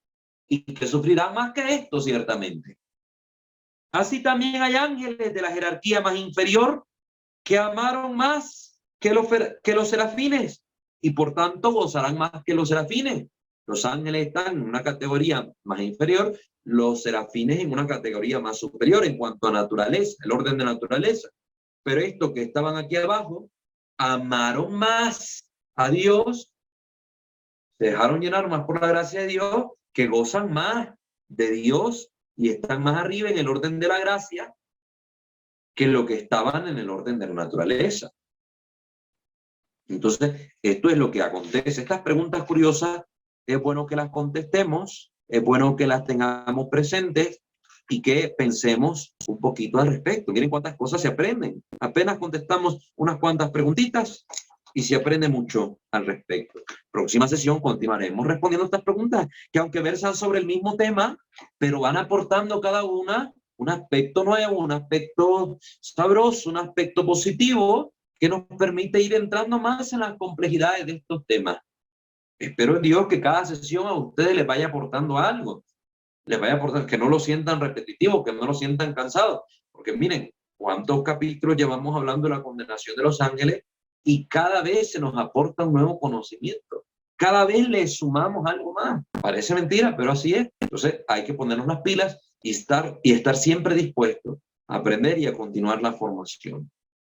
y que sufrirán más que esto, ciertamente. Así también hay ángeles de la jerarquía más inferior que amaron más que los serafines y por tanto gozarán más que los serafines. Los ángeles están en una categoría más inferior, los serafines en una categoría más superior en cuanto a naturaleza, el orden de naturaleza. Pero estos que estaban aquí abajo amaron más a Dios, se dejaron llenar más por la gracia de Dios, que gozan más de Dios y están más arriba en el orden de la gracia que lo que estaban en el orden de la naturaleza. Entonces, esto es lo que acontece. Estas preguntas curiosas es bueno que las contestemos, es bueno que las tengamos presentes y que pensemos un poquito al respecto. Miren cuántas cosas se aprenden. Apenas contestamos unas cuantas preguntitas y se aprende mucho al respecto. Próxima sesión continuaremos respondiendo estas preguntas que aunque versan sobre el mismo tema, pero van aportando cada una un aspecto nuevo, un aspecto sabroso, un aspecto positivo que nos permite ir entrando más en las complejidades de estos temas. Espero en Dios que cada sesión a ustedes les vaya aportando algo, les vaya aportando, que no lo sientan repetitivo, que no lo sientan cansado, porque miren, cuántos capítulos llevamos hablando de la condenación de los ángeles y cada vez se nos aporta un nuevo conocimiento, cada vez le sumamos algo más. Parece mentira, pero así es. Entonces hay que ponernos las pilas y estar siempre dispuestos a aprender y a continuar la formación.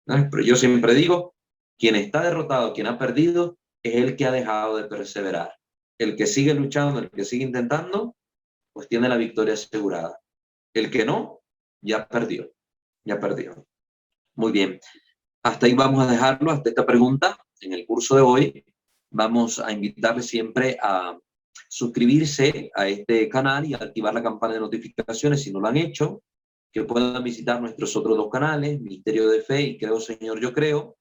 Pero yo siempre digo, quien está derrotado, quien ha perdido, es el que ha dejado de perseverar. El que sigue luchando, el que sigue intentando, pues tiene la victoria asegurada. El que no, ya perdió, ya perdió. Muy bien, hasta ahí vamos a dejarlo, hasta esta pregunta en el curso de hoy. Vamos a invitarles siempre a suscribirse a este canal y a activar la campana de notificaciones si no lo han hecho, que puedan visitar nuestros otros dos canales, Ministerio de Fe y Creo Señor Yo Creo,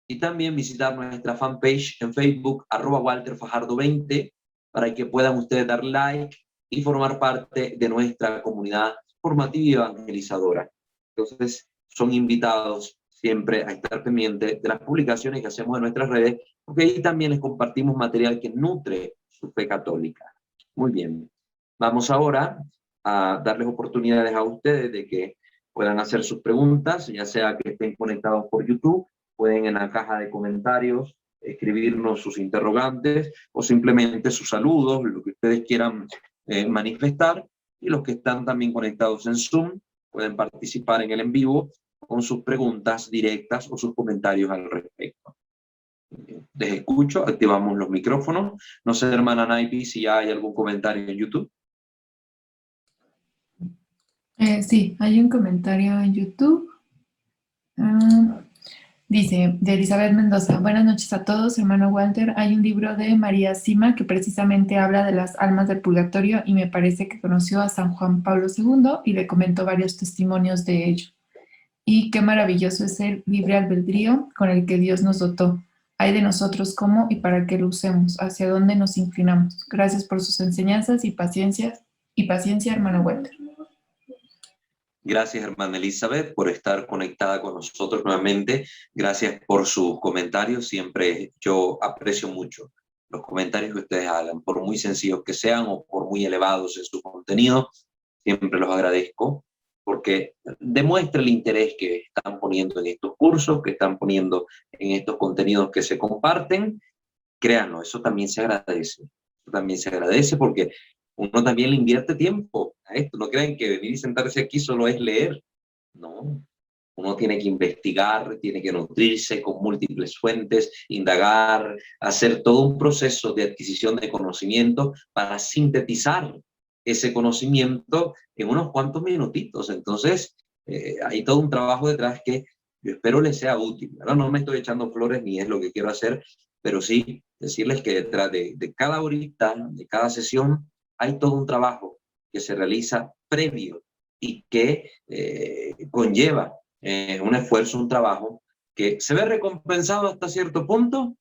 y también visitar nuestra fanpage en Facebook, @WalterFajardo20, para que puedan ustedes dar like y formar parte de nuestra comunidad formativa y evangelizadora. Entonces, son invitados siempre a estar pendientes de las publicaciones que hacemos en nuestras redes, porque ahí también les compartimos material que nutre su fe católica. Muy bien. Vamos ahora a darles oportunidades a ustedes de que puedan hacer sus preguntas, ya sea que estén conectados por YouTube, pueden en la caja de comentarios escribirnos sus interrogantes o simplemente sus saludos, lo que ustedes quieran manifestar, y los que están también conectados en Zoom pueden participar en el en vivo con sus preguntas directas o sus comentarios al respecto. Les escucho, activamos los micrófonos. No sé, hermana Naipi, si ya hay algún comentario en YouTube. Sí, hay un comentario en YouTube. Ah, dice, de Elizabeth Mendoza, buenas noches a todos, hermano Walter. Hay un libro de María Sima que precisamente habla de las almas del purgatorio y me parece que conoció a San Juan Pablo II y le comentó varios testimonios de ello. Y qué maravilloso es el libre albedrío con el que Dios nos dotó. Hay de nosotros cómo y para qué lo usemos, hacia dónde nos inclinamos. Gracias por sus enseñanzas y paciencia, hermano Walter. Gracias, hermana Elizabeth, por estar conectada con nosotros nuevamente. Gracias por sus comentarios. Siempre yo aprecio mucho los comentarios que ustedes hagan, por muy sencillos que sean o por muy elevados en su contenido. Siempre los agradezco porque demuestra el interés que están poniendo en estos cursos, que están poniendo en estos contenidos que se comparten. Créanlo, eso también se agradece. Eso también se agradece porque uno también le invierte tiempo a esto. No crean que venir y sentarse aquí solo es leer. No, uno tiene que investigar, tiene que nutrirse con múltiples fuentes, indagar, hacer todo un proceso de adquisición de conocimiento para sintetizar ese conocimiento en unos cuantos minutitos. Entonces, hay todo un trabajo detrás que yo espero les sea útil. Ahora no me estoy echando flores ni es lo que quiero hacer, pero sí decirles que detrás de cada horita, de cada sesión, hay todo un trabajo que se realiza previo y que conlleva un esfuerzo, un trabajo que se ve recompensado hasta cierto punto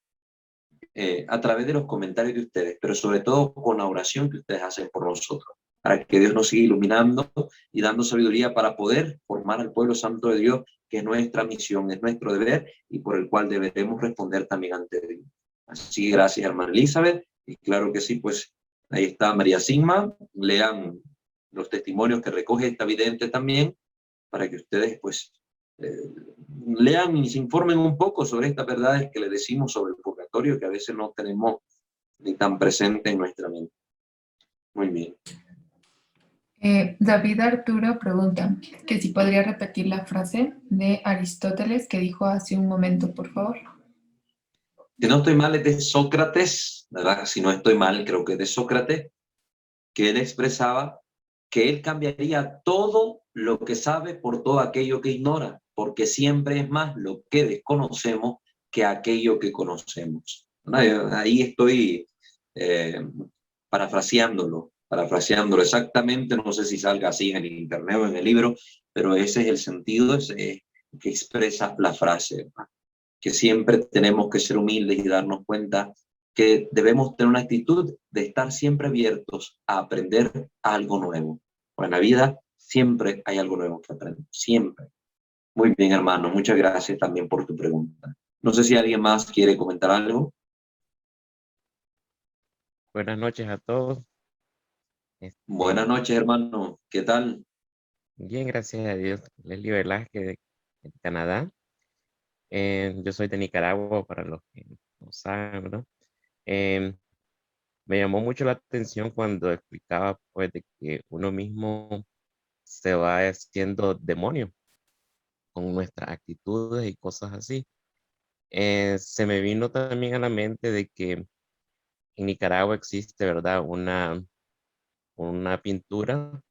a través de los comentarios de ustedes, pero sobre todo con la oración que ustedes hacen por nosotros, para que Dios nos siga iluminando y dando sabiduría para poder formar al pueblo santo de Dios, que es nuestra misión, es nuestro deber y por el cual deberemos responder también ante Dios. Así que gracias, hermana Elizabeth, y claro que sí, pues ahí está María Sigma, lean los testimonios que recoge esta vidente también, para que ustedes pues eh, lean y se informen un poco sobre estas verdades que les decimos sobre el purgatorio, que a veces no tenemos ni tan presente en nuestra mente. Muy bien. David Arturo pregunta que si podría repetir la frase de Aristóteles que dijo hace un momento, por favor. Si no estoy mal, es de Sócrates, ¿verdad? Si no estoy mal, creo que es de Sócrates, que él expresaba que él cambiaría todo lo que sabe por todo aquello que ignora, porque siempre es más lo que desconocemos que aquello que conocemos. Ahí estoy eh, parafraseándolo exactamente, no sé si salga así en el internet o en el libro, pero ese es el sentido que expresa la frase, que siempre tenemos que ser humildes y darnos cuenta que debemos tener una actitud de estar siempre abiertos a aprender algo nuevo. Pues en la vida siempre hay algo nuevo que aprender, siempre. Muy bien, hermano, muchas gracias también por tu pregunta. No sé si alguien más quiere comentar algo. Buenas noches a todos. Buenas noches, hermano. ¿Qué tal? Bien, gracias a Dios. Leslie Velázquez de Canadá. Yo soy de Nicaragua, para los que no saben, ¿verdad? Em, Me llamó mucho la atención cuando explicaba, pues, de que uno mismo se va haciendo demonio con nuestras actitudes y cosas así. Se me vino también a la mente de que en Nicaragua existe, ¿verdad? Una pintura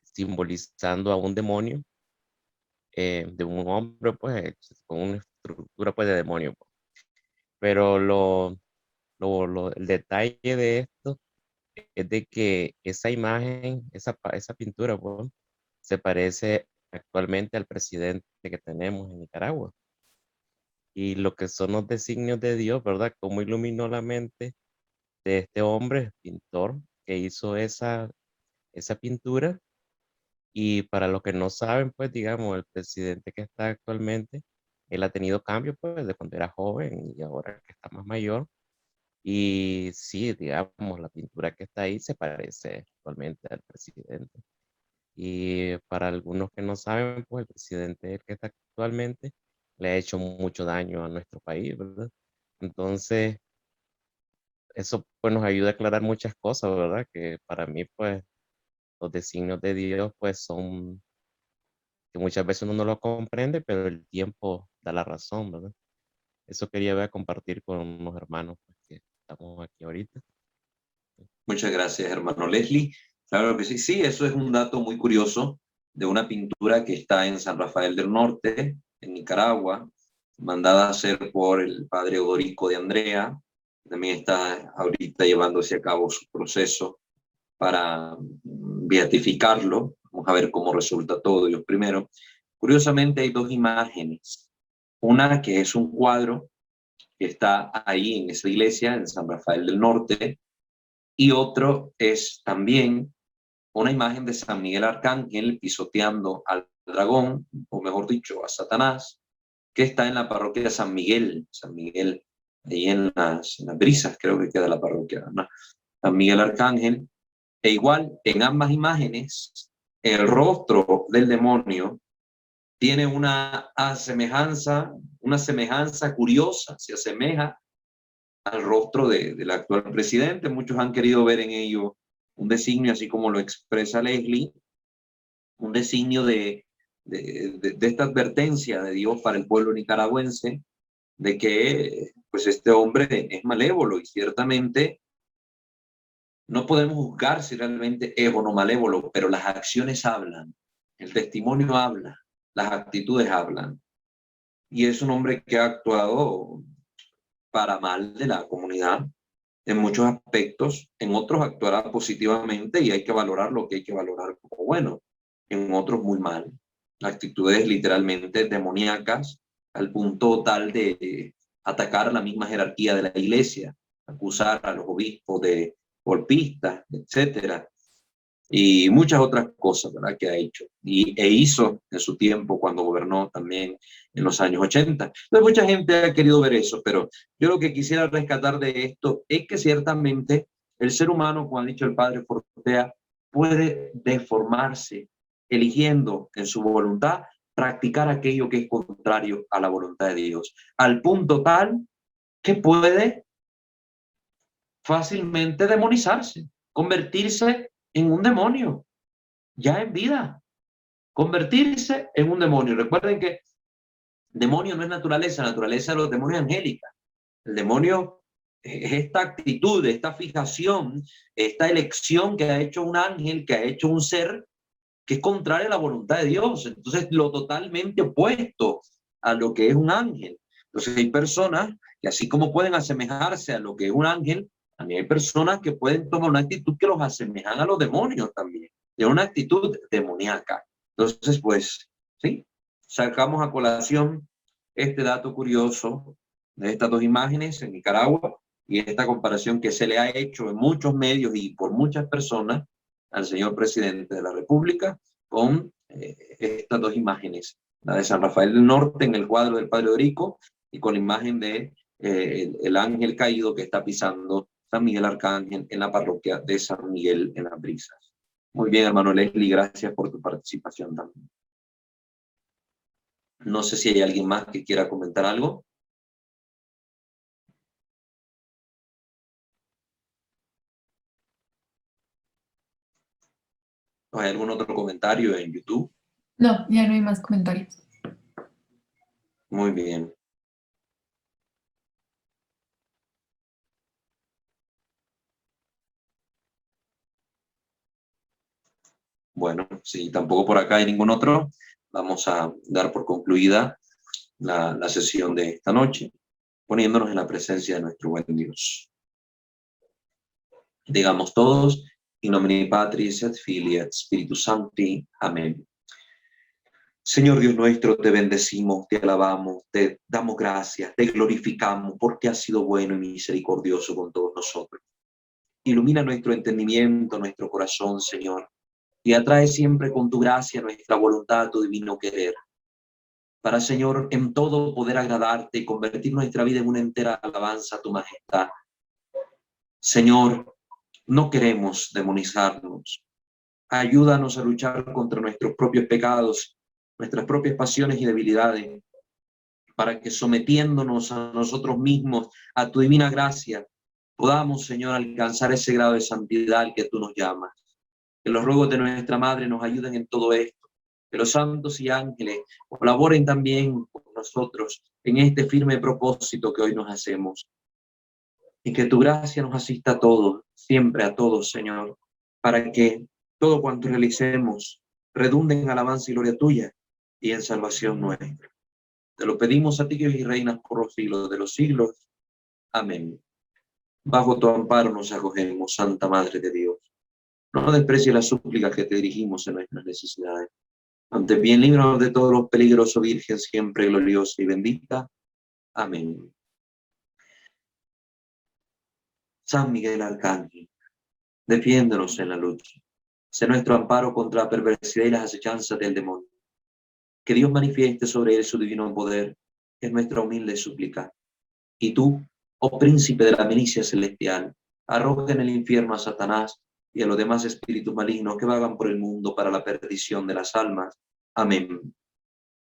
simbolizando a un demonio, de un hombre, pues, con una estructura, pues, de demonio, pues. Pero el detalle de esto es de que esa imagen, esa pintura, pues, se parece actualmente al presidente que tenemos en Nicaragua. Y lo que son los designios de Dios, ¿verdad? Cómo iluminó la mente de este hombre, pintor, que hizo esa pintura. Y para los que no saben, pues digamos, el presidente que está actualmente, él ha tenido cambios, pues, de cuando era joven y ahora que está más mayor. Y sí, digamos, la pintura que está ahí se parece actualmente al presidente. Y para algunos que no saben, pues el presidente que está actualmente le ha hecho mucho daño a nuestro país, ¿verdad? Entonces, eso pues nos ayuda a aclarar muchas cosas, ¿verdad? Que para mí, pues, los designios de Dios, pues, son que muchas veces uno no lo comprende, pero el tiempo da la razón, ¿verdad? eso quería compartir con los hermanos pues, que estamos aquí ahorita. Muchas gracias, hermano Leslie. Claro que sí, sí, eso es un dato muy curioso de una pintura que está en San Rafael del Norte, en Nicaragua, mandada a hacer por el padre Odorico de Andrea. También está ahorita llevándose a cabo su proceso para beatificarlo. Vamos a ver cómo resulta todo, Dios primero. Curiosamente hay dos imágenes. Una que es un cuadro que está ahí en esa iglesia, en San Rafael del Norte, y otro es también una imagen de San Miguel Arcángel pisoteando al dragón, o mejor dicho, a Satanás, que está en la parroquia de San Miguel, ahí en las Brisas, creo que queda la parroquia, ¿no? San Miguel Arcángel, e igual en ambas imágenes, el rostro del demonio tiene una semejanza curiosa, se asemeja al rostro del actual presidente. Muchos han querido ver en ello un designio, así como lo expresa Leslie, un designio de esta advertencia de Dios para el pueblo nicaragüense, de que pues este hombre es malévolo y ciertamente no podemos juzgar si realmente es o no malévolo, pero las acciones hablan, el testimonio habla, las actitudes hablan. Y es un hombre que ha actuado para mal de la comunidad en muchos aspectos, en otros actuará positivamente y hay que valorar lo que hay que valorar como bueno, en otros muy mal. Actitudes literalmente demoníacas al punto tal de atacar la misma jerarquía de la iglesia, acusar a los obispos de golpistas, etcétera, y muchas otras cosas, ¿verdad?, que ha hecho e hizo en su tiempo cuando gobernó también en los años 80. Entonces mucha gente ha querido ver eso, pero yo lo que quisiera rescatar de esto es que ciertamente el ser humano, como ha dicho el padre Fortea, puede deformarse eligiendo en su voluntad practicar aquello que es contrario a la voluntad de Dios, al punto tal que puede fácilmente demonizarse, convertirse en un demonio, ya en vida, convertirse en un demonio. Recuerden que demonio no es naturaleza, naturaleza de los demonios angélica. El demonio es esta actitud, esta fijación, esta elección que ha hecho un ángel, que ha hecho un ser que es contraria a la voluntad de Dios. Entonces, lo totalmente opuesto a lo que es un ángel. Entonces, hay personas que así como pueden asemejarse a lo que es un ángel, también hay personas que pueden tomar una actitud que los asemejan a los demonios también, de una actitud demoníaca. Entonces, pues, sí, sacamos a colación este dato curioso de estas dos imágenes en Nicaragua y esta comparación que se le ha hecho en muchos medios y por muchas personas al señor presidente de la República con estas dos imágenes, la de San Rafael del Norte en el cuadro del padre Odorico y con la imagen de el ángel caído que está pisando San Miguel Arcángel en la parroquia de San Miguel en las Brisas. Muy bien, hermano Leslie, gracias por tu participación también. No sé si hay alguien más que quiera comentar algo. ¿Hay algún otro comentario en YouTube? No, ya no hay más comentarios. Muy bien. Bueno, si tampoco por acá hay ningún otro, vamos a dar por concluida la sesión de esta noche, poniéndonos en la presencia de nuestro buen Dios. Digamos todos, in nomine Patris et Filii et Spiritus Sancti. Amén. Señor Dios nuestro, te bendecimos, te alabamos, te damos gracias, te glorificamos, porque has sido bueno y misericordioso con todos nosotros. Ilumina nuestro entendimiento, nuestro corazón, Señor, y atrae siempre con tu gracia nuestra voluntad, tu divino querer, para, Señor, en todo poder agradarte y convertir nuestra vida en una entera alabanza a tu majestad. Señor, no queremos demonizarnos. Ayúdanos a luchar contra nuestros propios pecados, nuestras propias pasiones y debilidades, para que sometiéndonos a nosotros mismos, a tu divina gracia, podamos, Señor, alcanzar ese grado de santidad al que tú nos llamas. Que los ruegos de nuestra Madre nos ayuden en todo esto. Que los santos y ángeles colaboren también con nosotros en este firme propósito que hoy nos hacemos. Y que tu gracia nos asista a todos, siempre a todos, Señor, para que todo cuanto realicemos redunde en alabanza y gloria tuya y en salvación nuestra. Te lo pedimos a ti que vives y reinas por los siglos de los siglos. Amén. Bajo tu amparo nos acogemos, Santa Madre de Dios. No desprecies las súplicas que te dirigimos en nuestras necesidades. Ante bien, líbranos de todos los peligros, oh Virgen, siempre gloriosa y bendita. Amén. San Miguel Arcángel, defiéndonos en la lucha. Sé nuestro amparo contra la perversidad y las acechanzas del demonio. Que Dios manifieste sobre él su divino poder, es nuestra humilde súplica. Y tú, oh príncipe de la milicia celestial, arroja en el infierno a Satanás y a los demás espíritus malignos que vagan por el mundo para la perdición de las almas. Amén.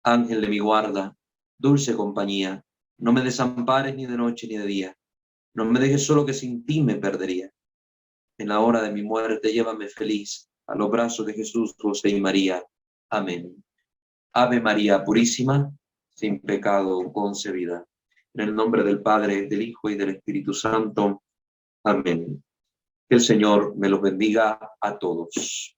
Ángel de mi guarda, dulce compañía, no me desampares ni de noche ni de día. No me dejes solo, que sin ti me perdería. En la hora de mi muerte llévame feliz a los brazos de Jesús, José y María. Amén. Ave María Purísima, sin pecado concebida. En el nombre del Padre, del Hijo y del Espíritu Santo. Amén. Que el Señor me los bendiga a todos.